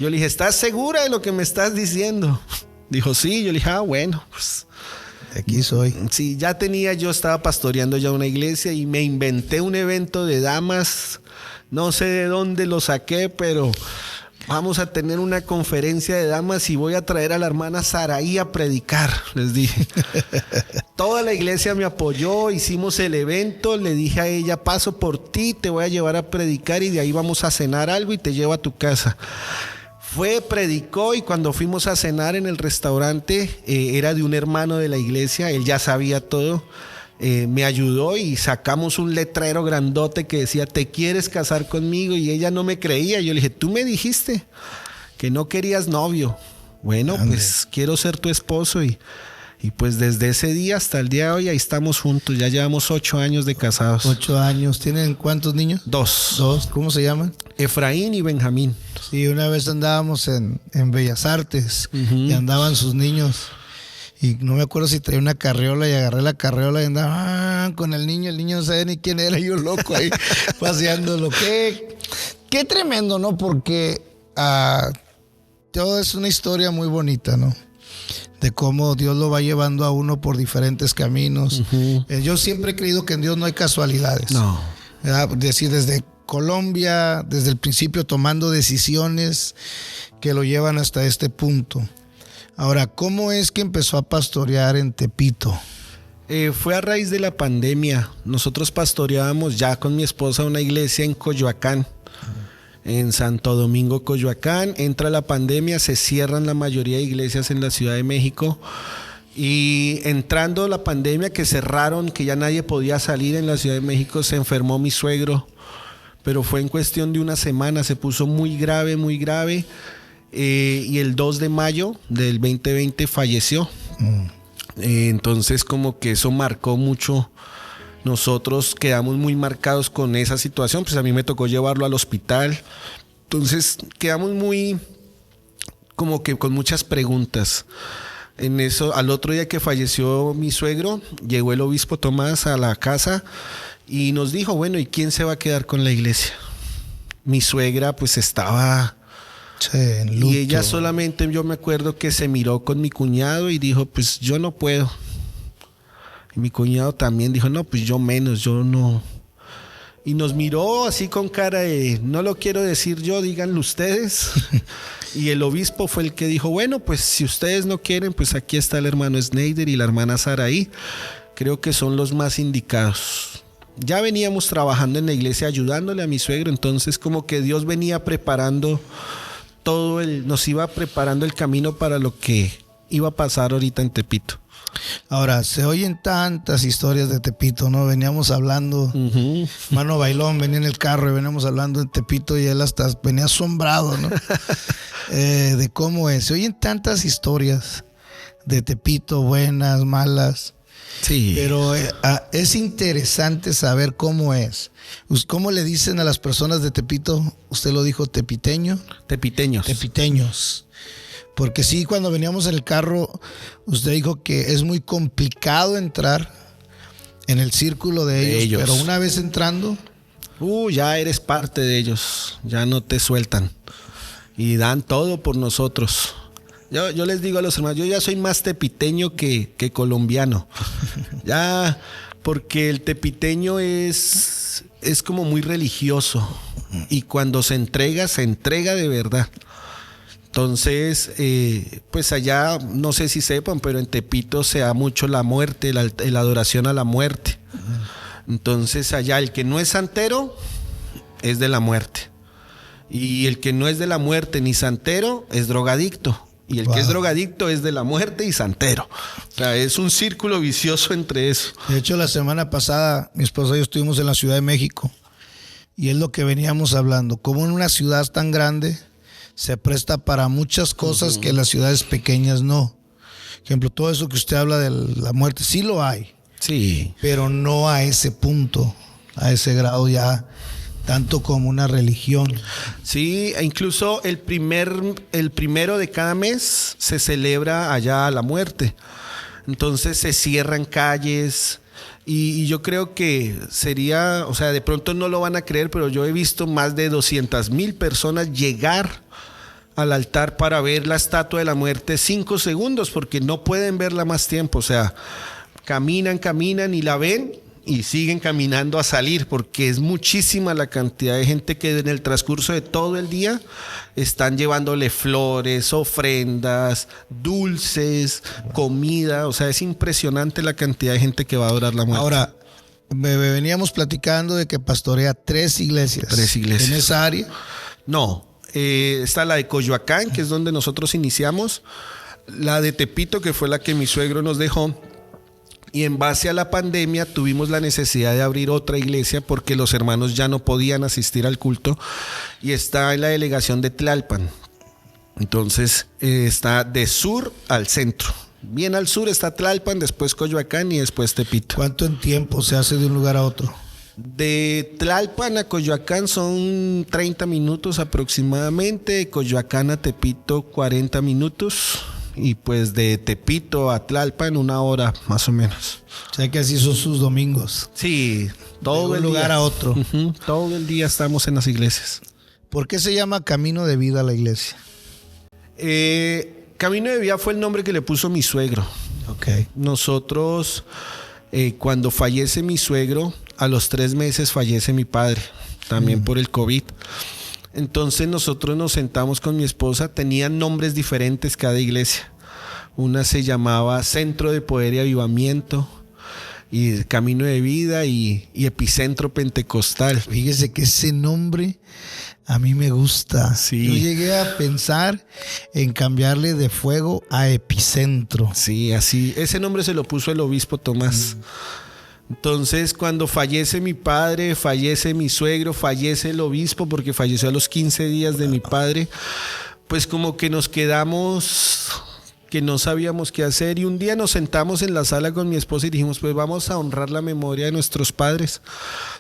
yo le dije, ¿estás segura de lo que me estás diciendo? Dijo, sí. Yo le dije, bueno, pues aquí soy. Sí, yo estaba pastoreando ya una iglesia y me inventé un evento de damas. No sé de dónde lo saqué, pero vamos a tener una conferencia de damas y voy a traer a la hermana Saraí a predicar, les dije. Toda la iglesia me apoyó, hicimos el evento, le dije a ella, paso por ti, te voy a llevar a predicar y de ahí vamos a cenar algo y te llevo a tu casa. Fue, predicó y cuando fuimos a cenar en el restaurante, era de un hermano de la iglesia, él ya sabía todo. me ayudó y sacamos un letrero grandote que decía, ¿te quieres casar conmigo? Y ella no me creía. Yo le dije, tú me dijiste que no querías novio. Bueno, pues quiero ser tu esposo. Y pues desde ese día hasta el día de hoy ahí estamos juntos. Ya llevamos 8 años de casados. 8 años. ¿Tienen cuántos niños? 2. 2. ¿Cómo se llaman? Efraín y Benjamín. Sí, una vez andábamos en Bellas Artes y andaban sus niños. Y no me acuerdo si traía una carriola y agarré la carriola y andaba con el niño no sabía ni quién era, yo loco ahí paseándolo. Qué tremendo, ¿no? Porque todo es una historia muy bonita, ¿no? De cómo Dios lo va llevando a uno por diferentes caminos. Yo siempre he creído que en Dios no hay casualidades. No. ¿Verdad? Decir, desde Colombia, desde el principio tomando decisiones que lo llevan hasta este punto. Ahora, ¿cómo es que empezó a pastorear en Tepito? Fue a raíz de la pandemia. Nosotros pastoreábamos ya con mi esposa una iglesia en Coyoacán, en Santo Domingo, Coyoacán. Entra la pandemia, se cierran la mayoría de iglesias en la Ciudad de México. Y entrando la pandemia, que cerraron, que ya nadie podía salir en la Ciudad de México, se enfermó mi suegro. Pero fue en cuestión de una semana, se puso muy grave, muy grave. Y el 2 de mayo del 2020 falleció. Entonces como que eso marcó mucho. Nosotros quedamos muy marcados con esa situación. Pues a mí me tocó llevarlo al hospital. Entonces quedamos muy como que con muchas preguntas. En eso, al otro día que falleció mi suegro, llegó el obispo Tomás a la casa y nos dijo, bueno, ¿y quién se va a quedar con la iglesia? Mi suegra pues estaba... Sí, en luto. Y ella solamente, yo me acuerdo que se miró con mi cuñado y dijo, pues yo no puedo. Y mi cuñado también dijo, no, pues yo menos, yo no. Y nos miró así con cara de, no lo quiero decir yo, díganlo ustedes. Y el obispo fue el que dijo, bueno, pues si ustedes no quieren, pues aquí está el hermano Schneider y la hermana Saraí. Creo que son los más indicados. Ya veníamos trabajando en la iglesia ayudándole a mi suegro, entonces como que Dios venía preparando nos iba preparando el camino para lo que iba a pasar ahorita en Tepito. Ahora, se oyen tantas historias de Tepito, ¿no? Veníamos hablando, Mano Bailón venía en el carro y veníamos hablando de Tepito y él hasta venía asombrado, ¿no? De cómo es. Se oyen tantas historias de Tepito, buenas, malas. Sí. Pero es interesante saber cómo es. ¿Cómo le dicen a las personas de Tepito? Usted lo dijo, tepiteño. Tepiteños. Tepiteños. Porque sí, cuando veníamos en el carro, usted dijo que es muy complicado entrar en el círculo de ellos. Pero una vez entrando... ya eres parte de ellos. Ya no te sueltan. Y dan todo por nosotros. Yo les digo a los hermanos, yo ya soy más tepiteño que colombiano. Ya, porque el tepiteño es como muy religioso. Y cuando se entrega de verdad. Entonces, pues allá, no sé si sepan, pero en Tepito se da mucho la muerte, la adoración a la muerte. Entonces allá el que no es santero es de la muerte. Y el que no es de la muerte ni santero es drogadicto. Y el que es drogadicto es de la muerte y santero. O sea, es un círculo vicioso entre eso. De hecho, la semana pasada, mi esposa y yo estuvimos en la Ciudad de México. Y es lo que veníamos hablando. Como en una ciudad tan grande se presta para muchas cosas que en las ciudades pequeñas no. Por ejemplo, todo eso que usted habla de la muerte, sí lo hay. Sí. Pero no a ese punto, a ese grado ya... tanto como una religión. Sí, e incluso el primero de cada mes se celebra allá la muerte. Entonces se cierran calles y yo creo que sería, o sea, de pronto no lo van a creer, pero yo he visto más de 200,000 personas llegar al altar para ver la estatua de la muerte 5 segundos, porque no pueden verla más tiempo. O sea, caminan y la ven y siguen caminando a salir, porque es muchísima la cantidad de gente que en el transcurso de todo el día están llevándole flores, ofrendas, dulces, comida. O sea, es impresionante la cantidad de gente que va a adorar la muerte. Ahora, veníamos platicando de que pastorea 3 iglesias. 3 iglesias. ¿En esa área? No, está la de Coyoacán, que es donde nosotros iniciamos, la de Tepito, que fue la que mi suegro nos dejó, Y en base a la pandemia tuvimos la necesidad de abrir otra iglesia porque los hermanos ya no podían asistir al culto, y está en la delegación de Tlalpan. Entonces está de sur al centro. Bien al sur está Tlalpan, después Coyoacán y después Tepito. ¿Cuánto en tiempo se hace de un lugar a otro? De Tlalpan a Coyoacán son 30 minutos aproximadamente, de Coyoacán a Tepito 40 minutos. Y pues de Tepito a Tlalpan 1 hora más o menos. O sea que así son sus domingos. Sí, todo de el un lugar día. a otro. Todo el día estamos en las iglesias. ¿Por qué se llama Camino de Vida la iglesia? Camino de Vida fue el nombre que le puso mi suegro. Ok. Nosotros, cuando fallece mi suegro, a los 3 meses fallece mi padre, también por el COVID. Entonces nosotros nos sentamos con mi esposa, tenían nombres diferentes cada iglesia. Una se llamaba Centro de Poder y Avivamiento, y Camino de Vida y Epicentro Pentecostal. Fíjese que ese nombre a mí me gusta. Sí. Yo llegué a pensar en cambiarle de Fuego a Epicentro. Sí, así. Ese nombre se lo puso el obispo Tomás. Entonces, cuando fallece mi padre, fallece mi suegro, fallece el obispo, porque falleció a los 15 días de mi padre, pues como que nos quedamos que no sabíamos qué hacer, y un día nos sentamos en la sala con mi esposa y dijimos, pues vamos a honrar la memoria de nuestros padres.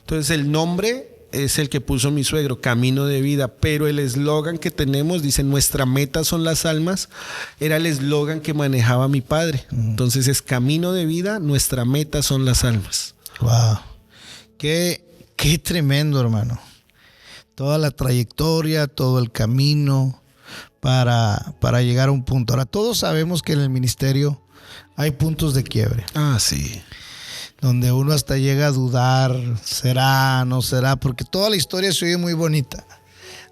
Entonces el nombre es el que puso mi suegro, Camino de Vida, pero el eslogan que tenemos dice, nuestra meta son las almas, era el eslogan que manejaba mi padre. Entonces es Camino de Vida, nuestra meta son las almas. Wow. Qué tremendo, hermano. Toda la trayectoria, todo el camino para llegar a un punto. Ahora, todos sabemos que en el ministerio hay puntos de quiebre. Ah, sí. Donde uno hasta llega a dudar, será, no será, porque toda la historia se oye muy bonita.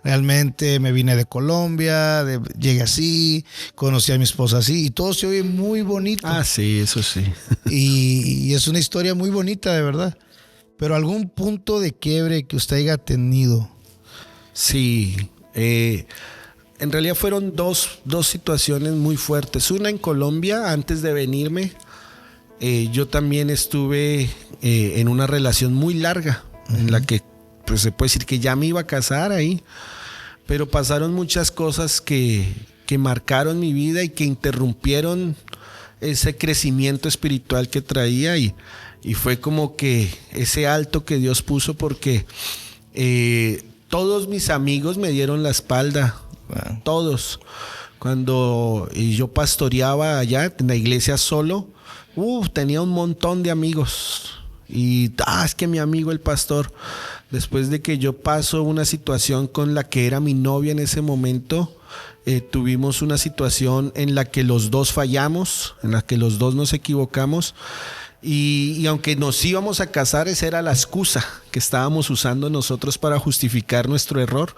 Realmente me vine de Colombia, llegué así, conocí a mi esposa así, y todo se oye muy bonito. Ah, sí, eso sí. Y es una historia muy bonita, de verdad. Pero algún punto de quiebre que usted haya tenido. Sí, en realidad fueron dos situaciones muy fuertes. Una en Colombia, antes de venirme. Yo también estuve en una relación muy larga, en la que pues se puede decir que ya me iba a casar ahí, pero pasaron muchas cosas que marcaron mi vida y que interrumpieron ese crecimiento espiritual que traía, y fue como que ese alto que Dios puso, porque todos mis amigos me dieron la espalda, todos. Cuando yo pastoreaba allá en la iglesia solo, tenía un montón de amigos. Y es que mi amigo el pastor, después de que yo paso una situación con la que era mi novia en ese momento, tuvimos una situación en la que los dos fallamos, en la que los dos nos equivocamos, y aunque nos íbamos a casar, esa era la excusa que estábamos usando nosotros para justificar nuestro error.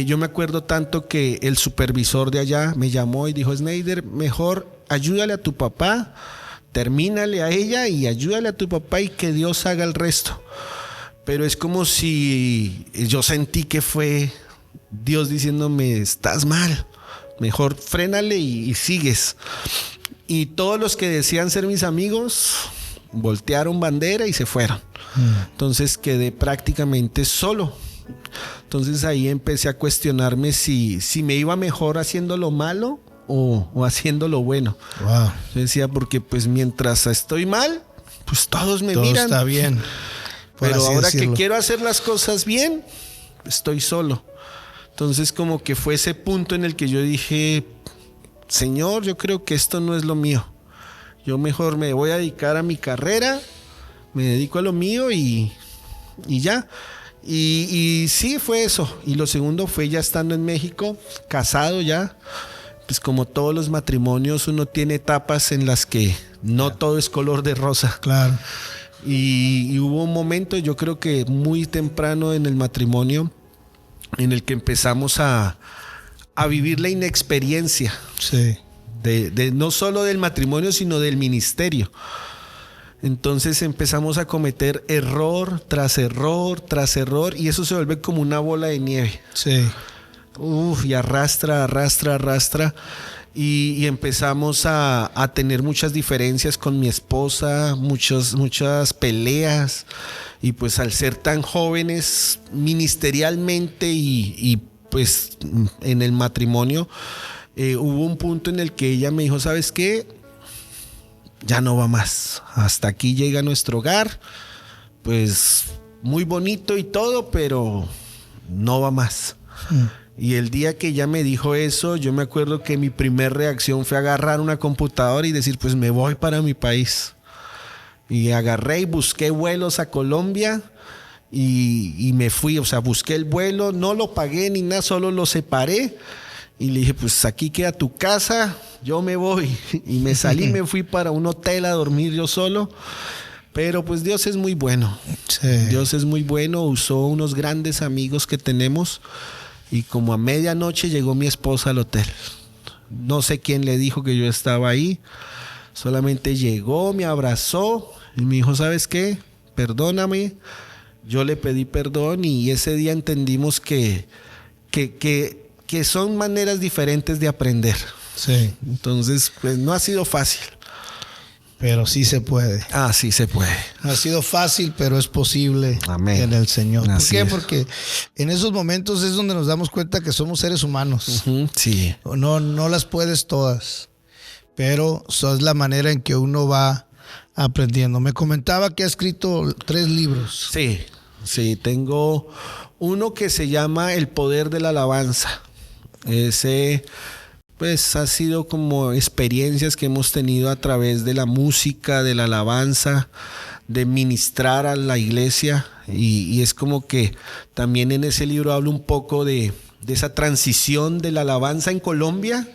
Yo me acuerdo tanto que el supervisor de allá me llamó y dijo, Snyder, mejor ayúdale a tu papá, termínale a ella y ayúdale a tu papá, y que Dios haga el resto. Pero es como si yo sentí que fue Dios diciéndome, estás mal, mejor frénale y sigues. Y todos los que decían ser mis amigos voltearon bandera y se fueron. Entonces quedé prácticamente solo. Entonces ahí empecé a cuestionarme si me iba mejor haciendo lo malo o haciendo lo bueno. Wow. Yo decía, porque pues mientras estoy mal, pues todos me todo miran. Está bien. Pero ahora decirlo, que quiero hacer las cosas bien, estoy solo. Entonces como que fue ese punto en el que yo dije, Señor, yo creo que esto no es lo mío. Yo mejor me voy a dedicar a mi carrera, me dedico a lo mío y ya. Y sí, fue eso. Y lo segundo fue ya estando en México, casado ya. Pues como todos los matrimonios, uno tiene etapas en las que no todo es color de rosa. Claro. Y hubo un momento, yo creo que muy temprano en el matrimonio, en el que empezamos a vivir la inexperiencia. Sí. De no solo del matrimonio, sino del ministerio. Entonces empezamos a cometer error tras error tras error, y eso se vuelve como una bola de nieve. Sí. Y arrastra. y empezamos a tener muchas diferencias con mi esposa, muchas peleas. Y pues al ser tan jóvenes ministerialmente y pues en el matrimonio, hubo un punto en el que ella me dijo, ¿sabes qué? Ya no va más. Hasta aquí llega nuestro hogar. Pues muy bonito y todo, pero no va más. Y el día que ella me dijo eso, yo me acuerdo que mi primer reacción fue agarrar una computadora y decir, pues me voy para mi país. Y agarré y busqué vuelos a Colombia y me fui. O sea, busqué el vuelo, no lo pagué ni nada, solo lo separé. Y le dije, pues aquí queda tu casa, yo me voy. Y me salí, me fui para un hotel a dormir yo solo. Pero pues Dios es muy bueno. Sí. Dios es muy bueno, usó unos grandes amigos que tenemos. Y como a medianoche llegó mi esposa al hotel. No sé quién le dijo que yo estaba ahí. Solamente llegó, me abrazó y me dijo, ¿sabes qué? Perdóname. Yo le pedí perdón y ese día entendimos que son maneras diferentes de aprender. Sí. Entonces, pues no ha sido fácil. Pero sí se puede. Ah, sí se puede. No ha sido fácil, pero es posible. Amén. En el Señor. ¿Por qué? Porque en esos momentos es donde nos damos cuenta que somos seres humanos. Sí. No las puedes todas, pero eso es la manera en que uno va aprendiendo. Me comentaba que ha escrito 3 libros. Sí, tengo uno que se llama El Poder de la Alabanza. Ese pues ha sido como experiencias que hemos tenido a través de la música, de la alabanza, de ministrar a la iglesia y es como que también en ese libro hablo un poco de esa transición de la alabanza en Colombia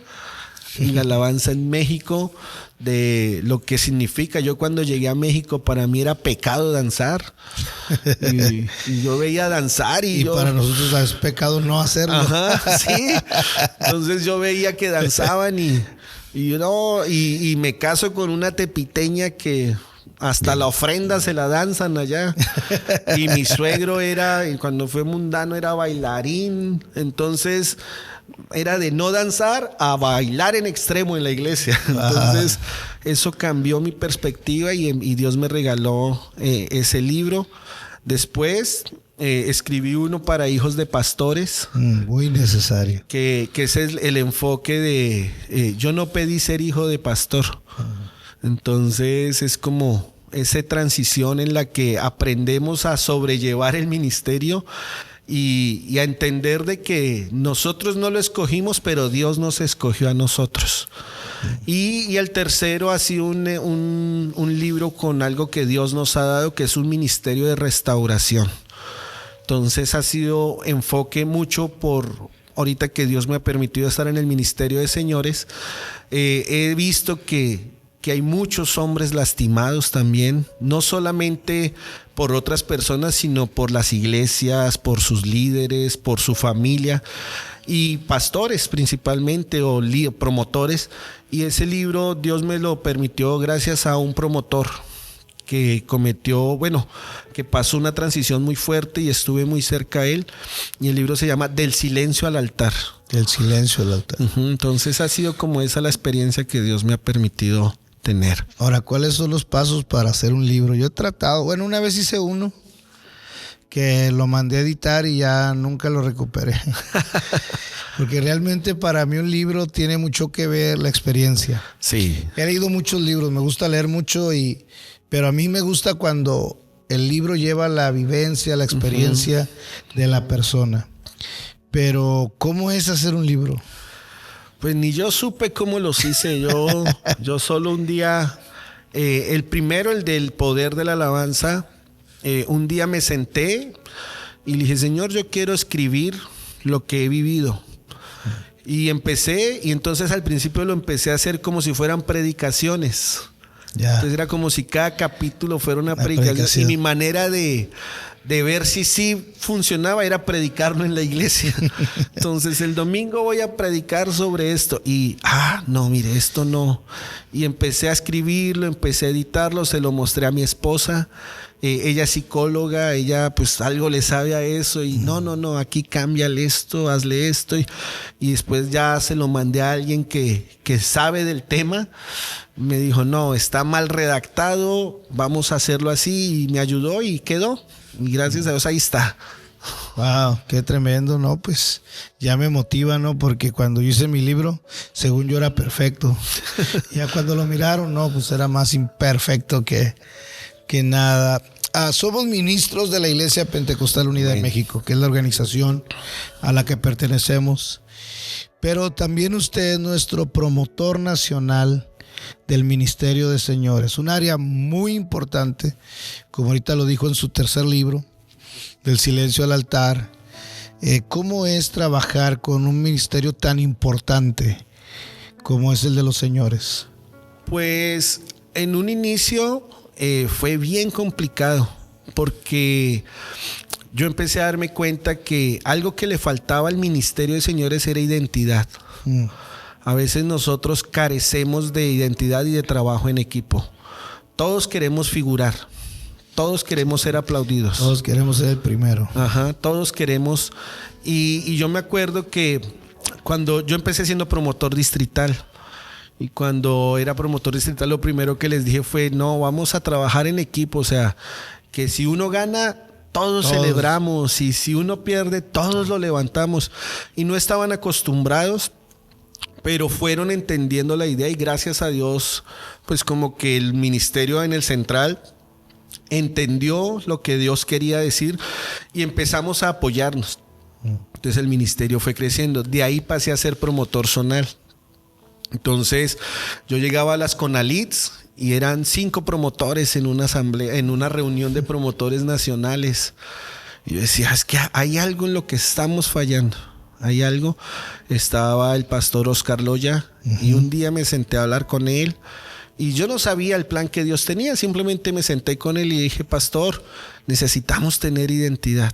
y la alabanza en México, de lo que significa. Yo cuando llegué a México para mí era pecado danzar y yo veía danzar y para nosotros es pecado no hacerlo. Ajá, sí. Entonces yo veía que danzaban y me caso con una tepiteña que hasta la ofrenda se la danzan allá. Y mi suegro cuando fue mundano era bailarín. Entonces era de no danzar a bailar en extremo en la iglesia. Entonces eso cambió mi perspectiva y Dios me regaló ese libro. Después escribí uno para hijos de pastores. Muy necesario. Que ese es el enfoque de yo no pedí ser hijo de pastor. Entonces es como esa transición en la que aprendemos a sobrellevar el ministerio y a entender de que nosotros no lo escogimos, pero Dios nos escogió a nosotros. Y el tercero ha sido un libro con algo que Dios nos ha dado, que es un ministerio de restauración. Entonces ha sido enfoque mucho por ahorita que Dios me ha permitido estar en el ministerio de señores. He visto que hay muchos hombres lastimados también, no solamente por otras personas, sino por las iglesias, por sus líderes, por su familia y pastores principalmente o promotores. Y ese libro Dios me lo permitió gracias a un promotor que que pasó una transición muy fuerte y estuve muy cerca a él. Y el libro se llama Del silencio al altar. Del silencio al altar. Entonces ha sido como esa la experiencia que Dios me ha permitido tener. Ahora, ¿cuáles son los pasos para hacer un libro? Yo he tratado, una vez hice uno que lo mandé a editar y ya nunca lo recuperé. Porque realmente para mí un libro tiene mucho que ver la experiencia. Sí. He leído muchos libros, me gusta leer mucho, pero a mí me gusta cuando el libro lleva la vivencia, la experiencia de la persona. Pero, ¿cómo es hacer un libro? Pues ni yo supe cómo los hice. Yo solo un día, el primero, el del poder de la alabanza, un día me senté y le dije, Señor, yo quiero escribir lo que he vivido. Y empecé, y entonces al principio lo empecé a hacer como si fueran predicaciones. Ya. Entonces era como si cada capítulo fuera una predicación. Y mi manera de de ver si sí funcionaba era predicarlo en la iglesia. Entonces el domingo voy a predicar sobre esto y, no, mire, esto no. Y empecé a escribirlo, empecé a editarlo, se lo mostré a mi esposa. Ella es psicóloga, ella pues algo le sabe a eso y no, aquí cámbiale esto, hazle esto y después ya se lo mandé a alguien que sabe del tema. Me dijo, no, está mal redactado, vamos a hacerlo así y me ayudó y quedó. Y gracias a Dios ahí está. Wow, qué tremendo, ¿no? Pues ya me motiva, ¿no? Porque cuando yo hice mi libro, según yo era perfecto. Ya cuando lo miraron, no, pues era más imperfecto que nada. Somos ministros de la Iglesia Pentecostal Unida de México, que es la organización a la que pertenecemos. Pero también usted es nuestro promotor nacional del Ministerio de Señores, un área muy importante, como ahorita lo dijo en su tercer libro, Del silencio al altar. ¿Cómo es trabajar con un ministerio tan importante como es el de los señores? Pues en un inicio fue bien complicado porque yo empecé a darme cuenta que algo que le faltaba al ministerio de señores era identidad. A veces nosotros carecemos de identidad y de trabajo en equipo. Todos queremos figurar, todos queremos ser aplaudidos. Todos queremos ser el primero. Todos queremos. Y yo me acuerdo que cuando yo empecé siendo promotor distrital, y cuando era promotor distrital, lo primero que les dije fue, no, vamos a trabajar en equipo. O sea, que si uno gana, todos celebramos. Y si uno pierde, todos lo levantamos. Y no estaban acostumbrados, pero fueron entendiendo la idea. Y gracias a Dios, pues como que el ministerio en el central entendió lo que Dios quería decir y empezamos a apoyarnos. Entonces el ministerio fue creciendo. De ahí pasé a ser promotor zonal. Entonces yo llegaba a las CONALITs y eran 5 promotores en una asamblea, en una reunión de promotores nacionales. Y yo decía, es que hay algo en lo que estamos fallando. Hay algo. Estaba el pastor Oscar Loya y un día me senté a hablar con él y yo no sabía el plan que Dios tenía. Simplemente me senté con él y dije, pastor, necesitamos tener identidad.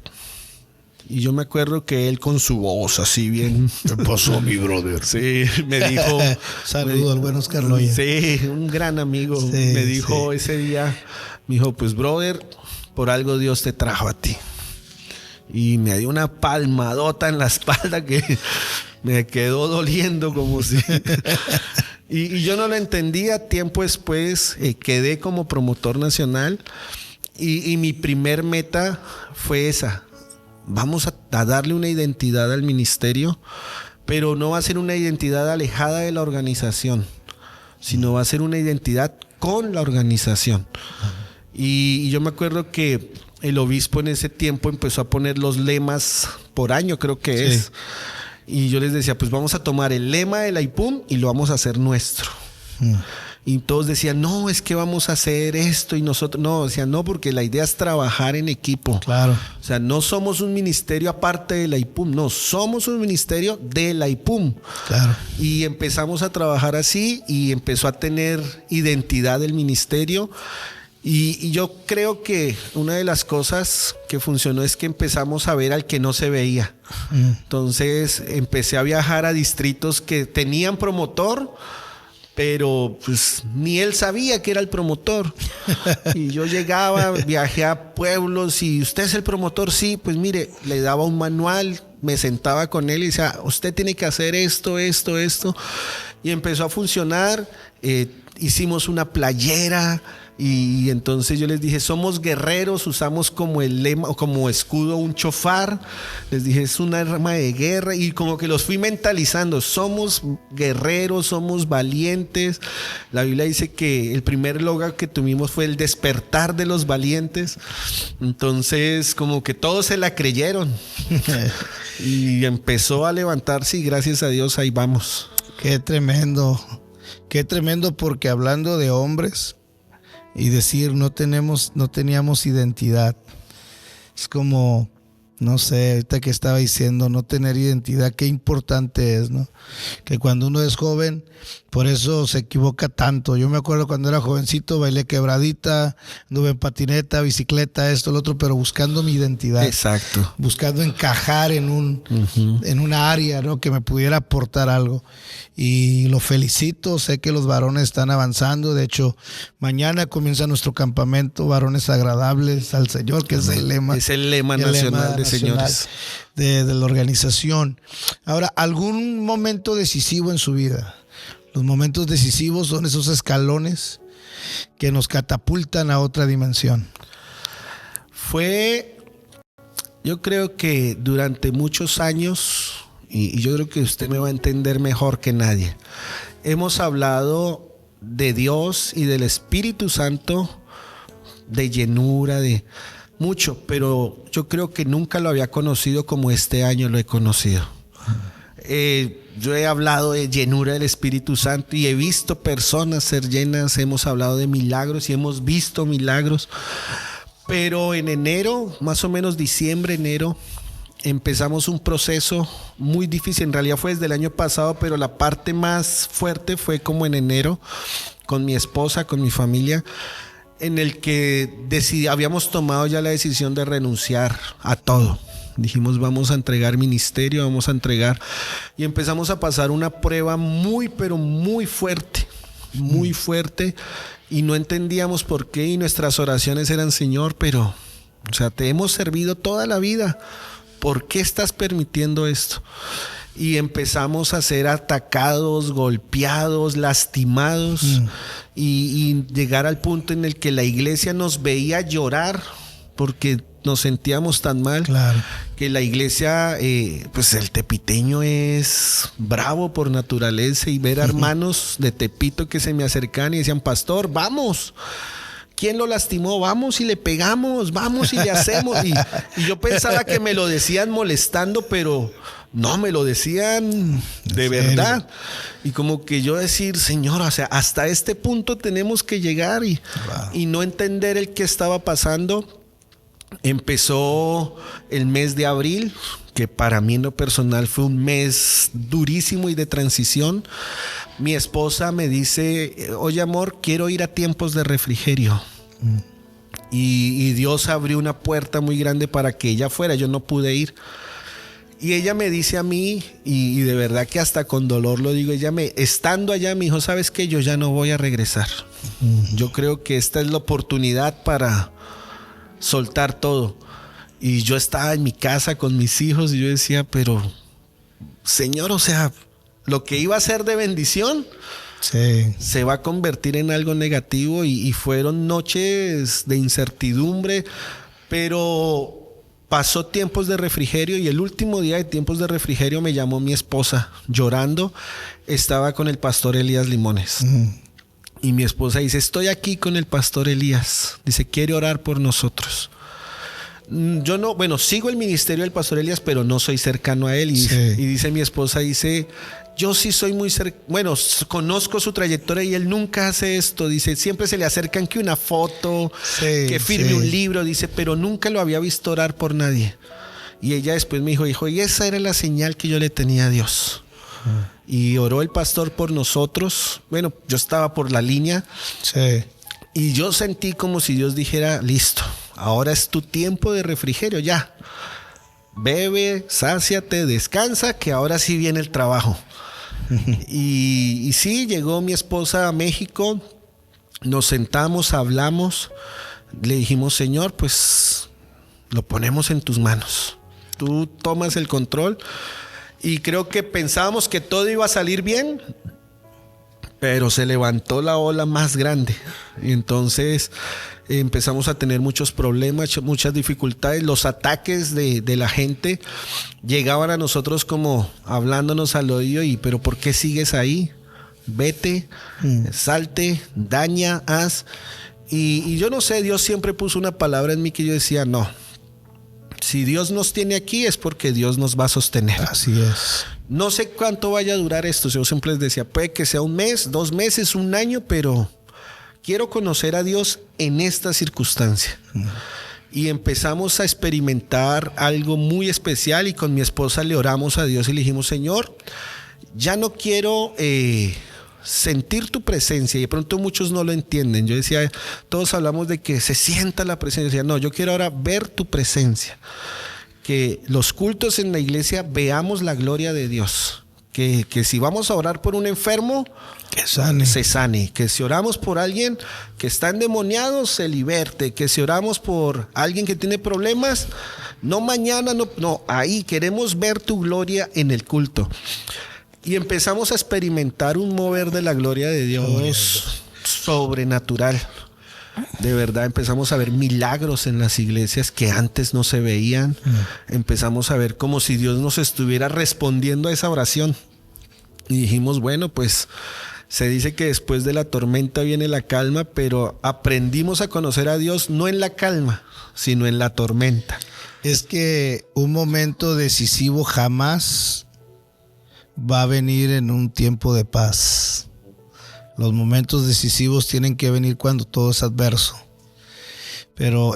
Y yo me acuerdo que él con su voz así bien... ¿Qué pasó, mi brother? Sí, me dijo... Saludo al buen Oscar Loya. Sí, un gran amigo. Sí, me dijo ese día, me dijo, pues brother, por algo Dios te trajo a ti. Y me dio una palmadota en la espalda que me quedó doliendo como si... y yo no lo entendía. Tiempo después quedé como promotor nacional y mi primer meta fue esa. Vamos a darle una identidad al ministerio, pero no va a ser una identidad alejada de la organización, sino va a ser una identidad con la organización. Y yo me acuerdo que el obispo en ese tiempo empezó a poner los lemas por año, creo que es. Y yo les decía, pues vamos a tomar el lema de la IPUM y lo vamos a hacer nuestro. Y todos decían, no, es que vamos a hacer esto. Y nosotros, no, decían, no, porque la idea es trabajar en equipo. Claro. O sea, no somos un ministerio aparte de la IPUM, no, somos un ministerio de la IPUM. Claro. Y empezamos a trabajar así y empezó a tener identidad el ministerio. Y yo creo que una de las cosas que funcionó es que empezamos a ver al que no se veía. Entonces empecé a viajar a distritos que tenían promotor, pero pues ni él sabía que era el promotor. Y yo llegaba, viajé a pueblos y ¿usted es el promotor? Sí, pues mire, le daba un manual, me sentaba con él y decía, usted tiene que hacer esto. Y empezó a funcionar. Hicimos una playera. Y entonces yo les dije, somos guerreros, usamos como el lema o como escudo un chofar. Les dije, es una arma de guerra. Y como que los fui mentalizando, somos guerreros, somos valientes. La Biblia dice que el primer logo que tuvimos fue el despertar de los valientes. Entonces como que todos se la creyeron. Y empezó a levantarse y gracias a Dios ahí vamos. Qué tremendo porque hablando de hombres y decir no teníamos identidad. Es como No sé, ahorita que estaba diciendo, no tener identidad, qué importante es, ¿no? Que cuando uno es joven, por eso se equivoca tanto. Yo me acuerdo cuando era jovencito, bailé quebradita, anduve en patineta, bicicleta, esto, lo otro, pero buscando mi identidad. Exacto. Buscando encajar en una área, ¿no? Que me pudiera aportar algo. Y lo felicito, sé que los varones están avanzando. De hecho, mañana comienza nuestro campamento, Varones Agradables al Señor, que es el lema. Es el lema nacional de señores. De la organización. Ahora, ¿algún momento decisivo en su vida? Los momentos decisivos son esos escalones que nos catapultan a otra dimensión. Yo creo que durante muchos años, y yo creo que usted me va a entender mejor que nadie, hemos hablado de Dios y del Espíritu Santo, de llenura, de mucho, pero yo creo que nunca lo había conocido como este año lo he conocido. Yo he hablado de llenura del Espíritu Santo y he visto personas ser llenas, hemos hablado de milagros y hemos visto milagros, pero en enero, más o menos diciembre, enero, empezamos un proceso muy difícil. En realidad fue desde el año pasado, pero la parte más fuerte fue como en enero, con mi esposa, con mi familia, en el que habíamos tomado ya la decisión de renunciar a todo. Dijimos, vamos a entregar ministerio, vamos a entregar, y empezamos a pasar una prueba muy, pero muy fuerte, y no entendíamos por qué, y nuestras oraciones eran, Señor, pero, o sea, te hemos servido toda la vida, ¿por qué estás permitiendo esto? Y empezamos a ser atacados, golpeados, lastimados, y llegar al punto en el que la iglesia nos veía llorar porque nos sentíamos tan mal. Claro. Que la iglesia, pues el tepiteño es bravo por naturaleza, y ver a hermanos de Tepito que se me acercan y decían, pastor, vamos. ¿Quién lo lastimó? Vamos y le pegamos, vamos y le hacemos. Y yo pensaba que me lo decían molestando, pero no, me lo decían de verdad. Y como que yo decir, Señor, o sea, hasta este punto tenemos que llegar y no entender el que estaba pasando. Empezó el mes de abril, que para mí en lo personal fue un mes durísimo y de transición. Mi esposa me dice, oye amor, quiero ir a tiempos de refrigerio. Y Dios abrió una puerta muy grande para que ella fuera, yo no pude ir. Y ella me dice a mí, y de verdad que hasta con dolor lo digo, estando allá me dijo, ¿sabes qué? Yo ya no voy a regresar. Yo creo que esta es la oportunidad para soltar todo. Y yo estaba en mi casa con mis hijos y yo decía, pero Señor, o sea, lo que iba a ser de bendición se va a convertir en algo negativo, y fueron noches de incertidumbre, pero pasó tiempos de refrigerio, y el último día de tiempos de refrigerio me llamó mi esposa llorando. Estaba con el pastor Elías Limones. Y mi esposa dice, estoy aquí con el pastor Elías. Dice, quiere orar por nosotros. Yo no, bueno, sigo el ministerio del pastor Elías, pero no soy cercano a él. Y dice mi esposa, dice, yo sí soy muy cercano, bueno, conozco su trayectoria y él nunca hace esto. Dice, siempre se le acercan que una foto, que firme un libro, dice, pero nunca lo había visto orar por nadie. Y ella después me dijo, y esa era la señal que yo le tenía a Dios. Y oró el pastor por nosotros. Bueno, yo estaba por la línea. Y yo sentí como si Dios dijera, listo, ahora es tu tiempo de refrigerio, ya. Bebe, sáciate, descansa, que ahora sí viene el trabajo. Y sí, llegó mi esposa a México, nos sentamos, hablamos, le dijimos, Señor, pues lo ponemos en tus manos. Tú tomas el control. Y creo que pensábamos que todo iba a salir bien, pero se levantó la ola más grande. Y entonces empezamos a tener muchos problemas, muchas dificultades. Los ataques de la gente llegaban a nosotros como hablándonos al oído, pero ¿por qué sigues ahí? Vete, salte, daña, haz. Y yo no sé, Dios siempre puso una palabra en mí que yo decía, no. Si Dios nos tiene aquí es porque Dios nos va a sostener. Así es. No sé cuánto vaya a durar esto. Yo siempre les decía, puede que sea un mes, 2 meses, 1 año, pero quiero conocer a Dios en esta circunstancia. y empezamos a experimentar algo muy especial, y con mi esposa le oramos a Dios y le dijimos: Señor, ya no quiero sentir tu presencia. Y de pronto muchos no lo entienden. Yo decía, todos hablamos de que se sienta la presencia. Yo decía, no, yo quiero ahora ver tu presencia, que los cultos en la iglesia veamos la gloria de Dios, que si vamos a orar por un enfermo, que sane. Se sane, que si oramos por alguien que está endemoniado, se liberte, que si oramos por alguien que tiene problemas, no mañana, no, ahí queremos ver tu gloria en el culto. Y empezamos a experimentar un mover de la gloria de Dios sobrenatural. De verdad, empezamos a ver milagros en las iglesias que antes no se veían. Empezamos a ver como si Dios nos estuviera respondiendo a esa oración. Y dijimos, bueno, pues se dice que después de la tormenta viene la calma, pero aprendimos a conocer a Dios no en la calma, sino en la tormenta. Es que un momento decisivo jamás va a venir en un tiempo de paz. Los momentos decisivos tienen que venir cuando todo es adverso. Pero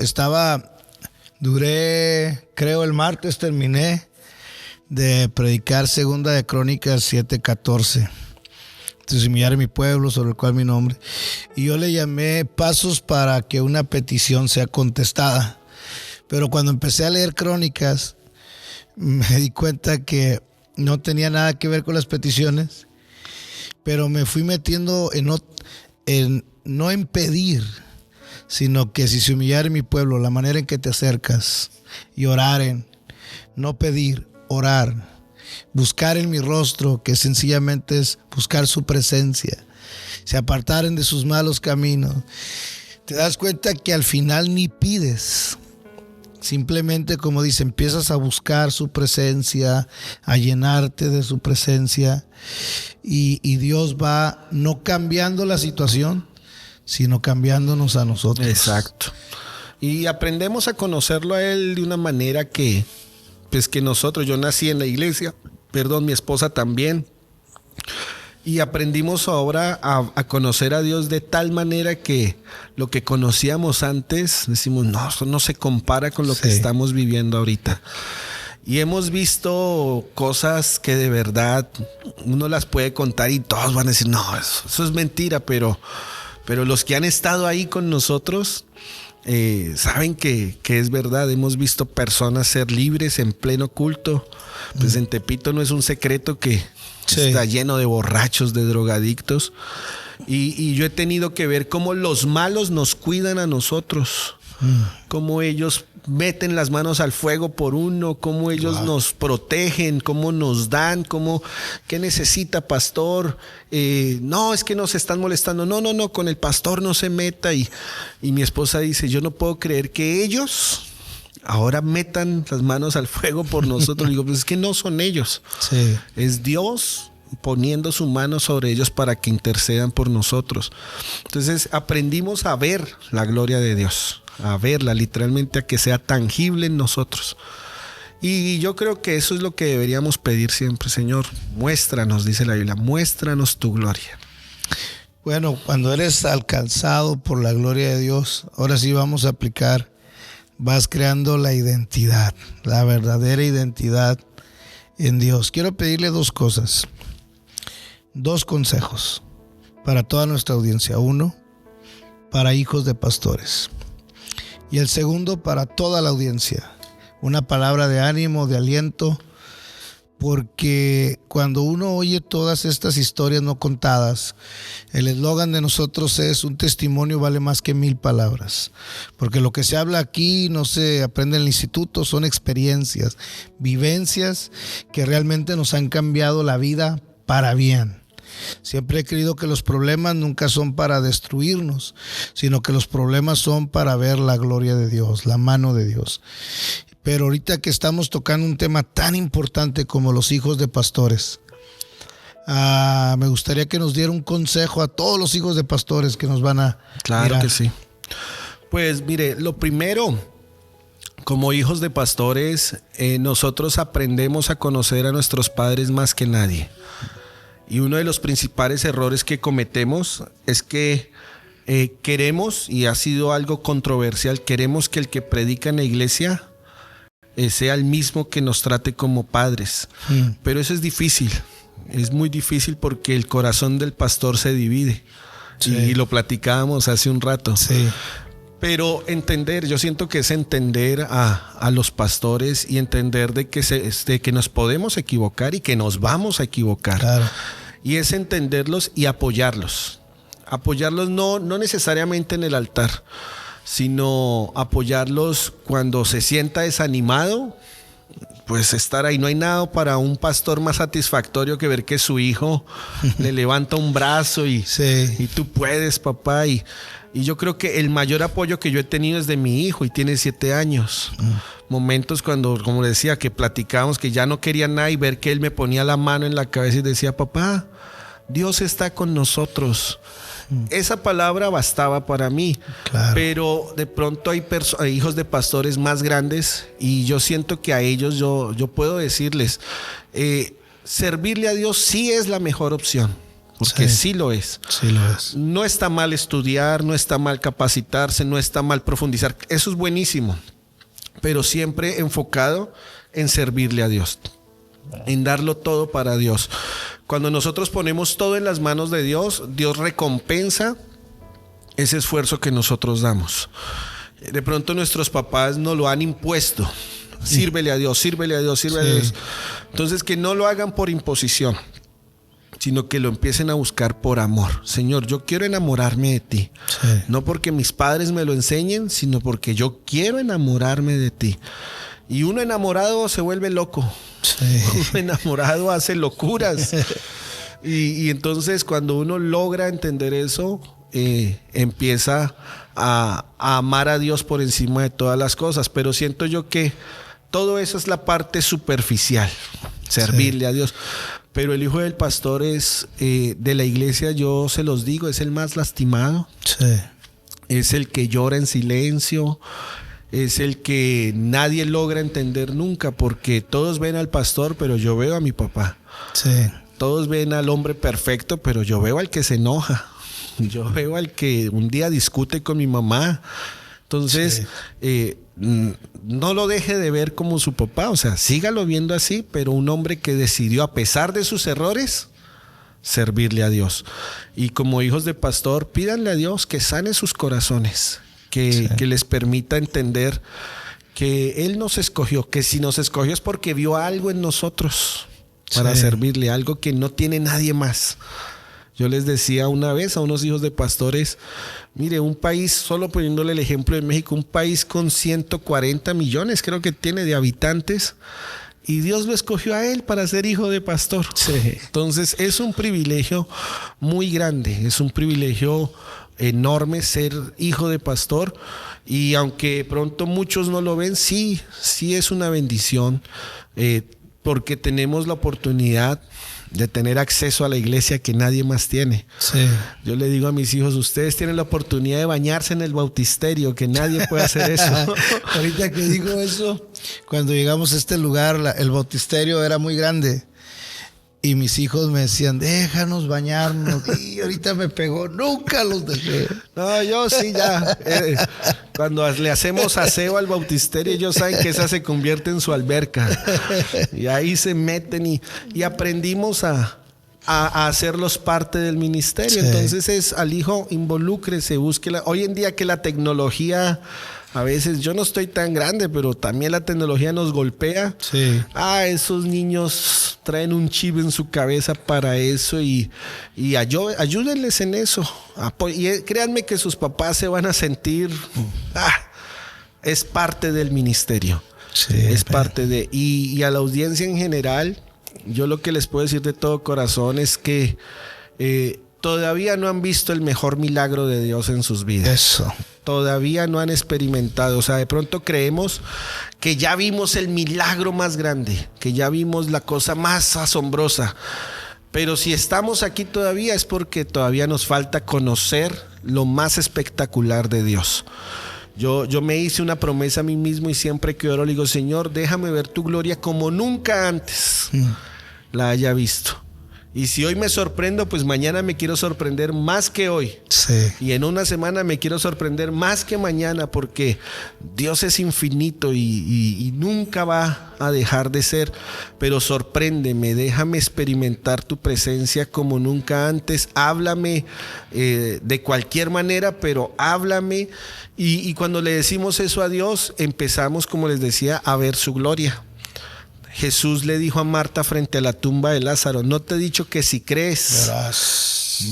duré, creo el martes terminé de predicar 2 de Crónicas 7:14. Entonces, humillar mi pueblo, sobre el cual mi nombre. Y yo le llamé pasos para que una petición sea contestada. Pero cuando empecé a leer Crónicas, me di cuenta que no tenía nada que ver con las peticiones, pero me fui metiendo no en pedir, sino que si se humillara mi pueblo, la manera en que te acercas y oraren, no pedir, orar, buscar en mi rostro, que sencillamente es buscar su presencia, se apartaren de sus malos caminos. Te das cuenta que al final ni pides. Simplemente, como dice, empiezas a buscar su presencia, a llenarte de su presencia, y Dios va no cambiando la situación, sino cambiándonos a nosotros. Exacto. Y aprendemos a conocerlo a Él de una manera que nosotros, yo nací en la iglesia, mi esposa también, y aprendimos ahora a conocer a Dios de tal manera que lo que conocíamos antes, decimos, no, eso no se compara con lo que estamos viviendo ahorita. Y hemos visto cosas que de verdad uno las puede contar y todos van a decir, no, eso es mentira, pero los que han estado ahí con nosotros saben que es verdad. Hemos visto personas ser libres en pleno culto. Pues en Tepito no es un secreto que está lleno de borrachos, de drogadictos. Y yo he tenido que ver cómo los malos nos cuidan a nosotros. Cómo ellos meten las manos al fuego por uno, cómo ellos nos protegen, cómo nos dan, ¿qué necesita, pastor? No, es que nos están molestando. No, con el pastor no se meta. Y mi esposa dice, yo no puedo creer que ellos ahora metan las manos al fuego por nosotros. Digo, pues es que no son ellos. Sí. Es Dios poniendo su mano sobre ellos para que intercedan por nosotros. Entonces aprendimos a ver la gloria de Dios, a verla literalmente, a que sea tangible en nosotros. Y yo creo que eso es lo que deberíamos pedir siempre. Señor, muéstranos, dice la Biblia, muéstranos tu gloria. Bueno, cuando eres alcanzado por la gloria de Dios, ahora sí vamos a aplicar, vas creando la identidad, la verdadera identidad en Dios. Quiero pedirle 2 cosas, 2 consejos para toda nuestra audiencia. 1, para hijos de pastores. Y el segundo, para toda la audiencia. Una palabra de ánimo, de aliento, porque cuando uno oye todas estas historias no contadas, el eslogan de nosotros es: un testimonio vale más que 1000 palabras. Porque lo que se habla aquí no se aprende en el instituto, son experiencias, vivencias que realmente nos han cambiado la vida para bien. Siempre he creído que los problemas nunca son para destruirnos, sino que los problemas son para ver la gloria de Dios, la mano de Dios. Pero ahorita que estamos tocando un tema tan importante como los hijos de pastores, me gustaría que nos diera un consejo a todos los hijos de pastores que nos van a Claro mirar. que sí. Pues mire, lo primero, como hijos de pastores, nosotros aprendemos a conocer a nuestros padres más que nadie. Y uno de los principales errores que cometemos es que queremos, y ha sido algo controversial, queremos que el que predica en la iglesia sea el mismo que nos trate como padres. Pero eso es difícil, es muy difícil porque el corazón del pastor se divide. Sí. Y lo platicábamos hace un rato. Sí. Pero entender, yo siento que es entender a los pastores y entender de que nos podemos equivocar y que nos vamos a equivocar. Claro. Y es entenderlos y apoyarlos. Apoyarlos no necesariamente en el altar, sino apoyarlos cuando se sienta desanimado, pues estar ahí. No hay nada para un pastor más satisfactorio que ver que su hijo le levanta un brazo y tú puedes, papá. Y yo creo que el mayor apoyo que yo he tenido es de mi hijo, y tiene 7 años. Momentos cuando, como decía, que platicábamos que ya no quería nada, y ver que él me ponía la mano en la cabeza y decía, papá, Dios está con nosotros. Esa palabra bastaba para mí. Claro. Pero de pronto hay hijos de pastores más grandes, y yo siento que a ellos yo puedo decirles, servirle a Dios sí es la mejor opción, porque sí lo es. Sí lo es. No está mal estudiar, no está mal capacitarse, no está mal profundizar, eso es buenísimo, pero siempre enfocado en servirle a Dios, en darlo todo para Dios. Cuando nosotros ponemos todo en las manos de Dios, Dios recompensa ese esfuerzo que nosotros damos. De pronto nuestros papás nos lo han impuesto. Sírvele a Dios, sírvele a Dios, sírvele a Dios. Entonces, que no lo hagan por imposición, sino que lo empiecen a buscar por amor. Señor, yo quiero enamorarme de ti. No porque mis padres me lo enseñen, sino porque yo quiero enamorarme de ti. Y uno enamorado se vuelve loco. Uno enamorado hace locuras. Y entonces cuando uno logra entender eso, empieza a amar a Dios por encima de todas las cosas. Pero siento yo que todo eso es la parte superficial, servirle a Dios. Pero el hijo del pastor es de la iglesia, yo se los digo, es el más lastimado. Es el que llora en silencio. Es el que nadie logra entender nunca, porque todos ven al pastor, pero yo veo a mi papá. Todos ven al hombre perfecto, pero yo veo al que se enoja. Yo veo al que un día discute con mi mamá. Entonces, no lo deje de ver como su papá. O sea, sígalo viendo así, pero un hombre que decidió, a pesar de sus errores, servirle a Dios. Y como hijos de pastor, pídanle a Dios que sane sus corazones. Que les permita entender que Él nos escogió, que si nos escogió es porque vio algo en nosotros para servirle, algo que no tiene nadie más. Yo les decía una vez a unos hijos de pastores, mire, un país, solo poniéndole el ejemplo de México, un país con 140 millones, creo que tiene, de habitantes, y Dios lo escogió a él para ser hijo de pastor. Entonces es un privilegio muy grande, es un privilegio enorme ser hijo de pastor, y aunque pronto muchos no lo ven, sí es una bendición, porque tenemos la oportunidad de tener acceso a la iglesia que nadie más tiene. Yo le digo a mis hijos, ustedes tienen la oportunidad de bañarse en el bautisterio, que nadie puede hacer eso. Ahorita que digo eso, cuando llegamos a este lugar, el bautisterio era muy grande. Y mis hijos me decían, déjanos bañarnos. Y ahorita me pegó, nunca los dejé. No, yo sí ya. Cuando le hacemos aseo al bautisterio, ellos saben que esa se convierte en su alberca. Y ahí se meten y aprendimos a hacerlos parte del ministerio. Entonces es al hijo, involúcrese, búsquela. Hoy en día que la tecnología... A veces yo no estoy tan grande, pero también la tecnología nos golpea. Esos niños traen un chip en su cabeza para eso, y ayúdenles en eso. Y créanme que sus papás se van a sentir... es parte del ministerio. Es parte de... Y a la audiencia en general, yo lo que les puedo decir de todo corazón es que todavía no han visto el mejor milagro de Dios en sus vidas. Eso. Todavía no han experimentado. O sea, de pronto creemos que ya vimos el milagro más grande, que ya vimos la cosa más asombrosa. Pero si estamos aquí todavía es porque todavía nos falta conocer lo más espectacular de Dios. Yo me hice una promesa a mí mismo, y siempre que oro le digo, Señor, déjame ver tu gloria como nunca antes la haya visto. Y si hoy me sorprendo, pues mañana me quiero sorprender más que hoy. Sí. Y en una semana me quiero sorprender más que mañana, porque Dios es infinito y nunca va a dejar de ser. Pero sorpréndeme, déjame experimentar tu presencia como nunca antes. Háblame de cualquier manera, pero háblame. Y cuando le decimos eso a Dios, empezamos, como les decía, a ver su gloria. Jesús le dijo a Marta frente a la tumba de Lázaro: ¿no te he dicho que si crees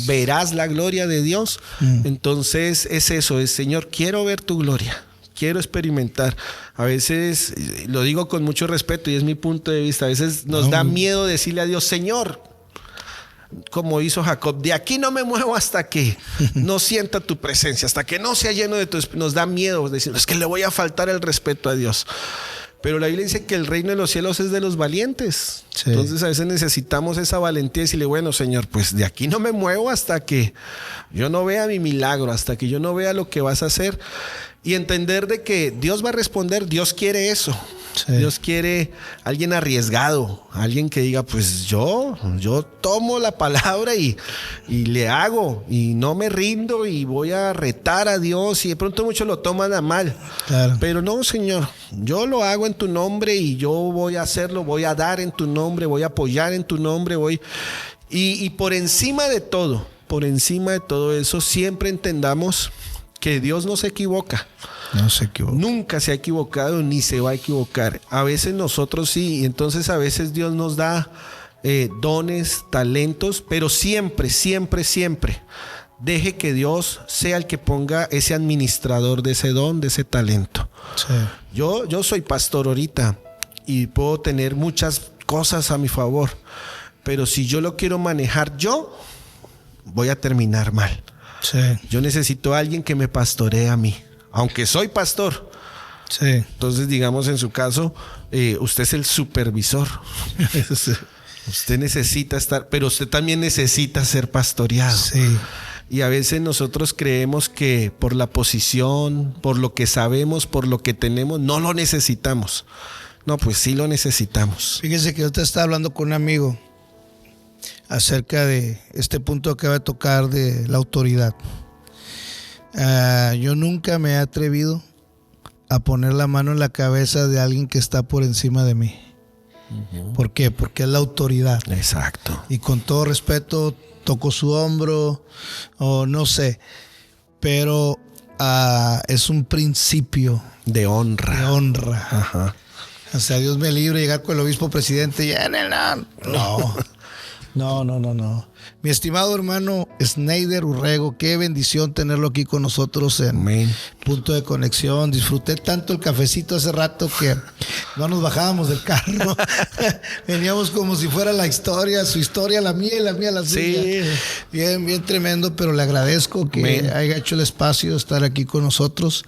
verás la gloria de Dios? Entonces es eso, es: Señor, quiero ver tu gloria, quiero experimentar. A veces, lo digo con mucho respeto y es mi punto de vista, a veces nos da miedo decirle a Dios: Señor, como hizo Jacob, de aquí no me muevo hasta que no sienta tu presencia, hasta que no sea lleno de tu espíritu. Nos da miedo decir: es que le voy a faltar el respeto a Dios. Pero la Biblia dice que el reino de los cielos es de los valientes. Sí. Entonces a veces necesitamos esa valentía y decirle: bueno, Señor, pues de aquí no me muevo hasta que yo no vea mi milagro, hasta que yo no vea lo que vas a hacer. Y entender de que Dios va a responder. Dios quiere eso. Sí. Dios quiere alguien arriesgado, alguien que diga: pues yo tomo la palabra y le hago, y no me rindo, y voy a retar a Dios. Y de pronto muchos lo toman a mal. Claro. Pero no, Señor, yo lo hago en tu nombre y yo voy a hacerlo, voy a dar en tu nombre, voy a apoyar en tu nombre, y por encima de todo eso, siempre entendamos que Dios no se equivoca. No se equivoca. Nunca se ha equivocado ni se va a equivocar. A veces nosotros sí, y entonces a veces Dios nos da dones, talentos, pero siempre deje que Dios sea el que ponga ese administrador de ese don, de ese talento. Sí. Yo soy pastor ahorita y puedo tener muchas cosas a mi favor, pero si yo lo quiero manejar yo, voy a terminar mal. Sí. Yo necesito a alguien que me pastoree a mí, aunque soy pastor. Sí. Entonces, digamos, en su caso, usted es el supervisor. Sí. Usted necesita estar, pero usted también necesita ser pastoreado. Sí. Y a veces nosotros creemos que por la posición, por lo que sabemos, por lo que tenemos, no lo necesitamos. No, pues sí lo necesitamos. Fíjese que yo te estaba hablando con un amigo acerca de este punto que acaba de tocar de la autoridad. Yo nunca me he atrevido a poner la mano en la cabeza de alguien que está por encima de mí. Uh-huh. ¿Por qué? Porque es la autoridad. Exacto. Y con todo respeto toco su hombro o no sé, pero es un principio de honra. De honra. Ajá. O sea, Dios me libre de llegar con el obispo presidente y No. Mi estimado hermano Sneider Urrego, qué bendición tenerlo aquí con nosotros en Amén. Punto de Conexión. Disfruté tanto el cafecito hace rato que no nos bajábamos del carro. Veníamos como si fuera la historia, su historia, la mía y la mía la suya. Sí. Bien tremendo, pero le agradezco que Amén. Haya hecho el espacio de estar aquí con nosotros.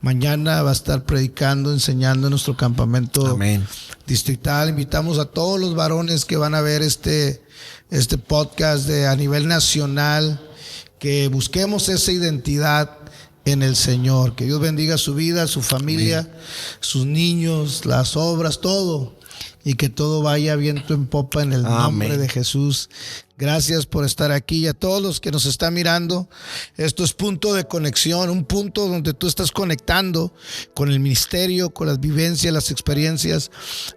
Mañana va a estar predicando, enseñando en nuestro campamento Amén. Distrital. Invitamos a todos los varones que van a ver este podcast a nivel nacional, que busquemos esa identidad en el Señor. Que Dios bendiga su vida, su familia, Amén. Sus niños, las obras, todo, y que todo vaya viento en popa en el Amén. Nombre de Jesús. Gracias por estar aquí, y a todos los que nos están mirando. Esto es Punto de Conexión, un punto donde tú estás conectando con el ministerio, con las vivencias, las experiencias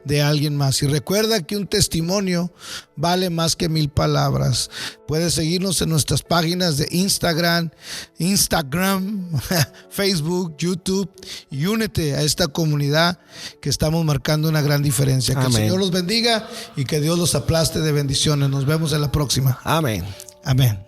de alguien más. Y recuerda que un testimonio vale más que 1000 palabras. Puedes seguirnos en nuestras páginas de Instagram, Facebook, YouTube, y únete a esta comunidad que estamos marcando una gran diferencia. Que Amén. El Señor los bendiga y que Dios los aplaste de bendiciones. Nos vemos en la próxima. Amén. Amén.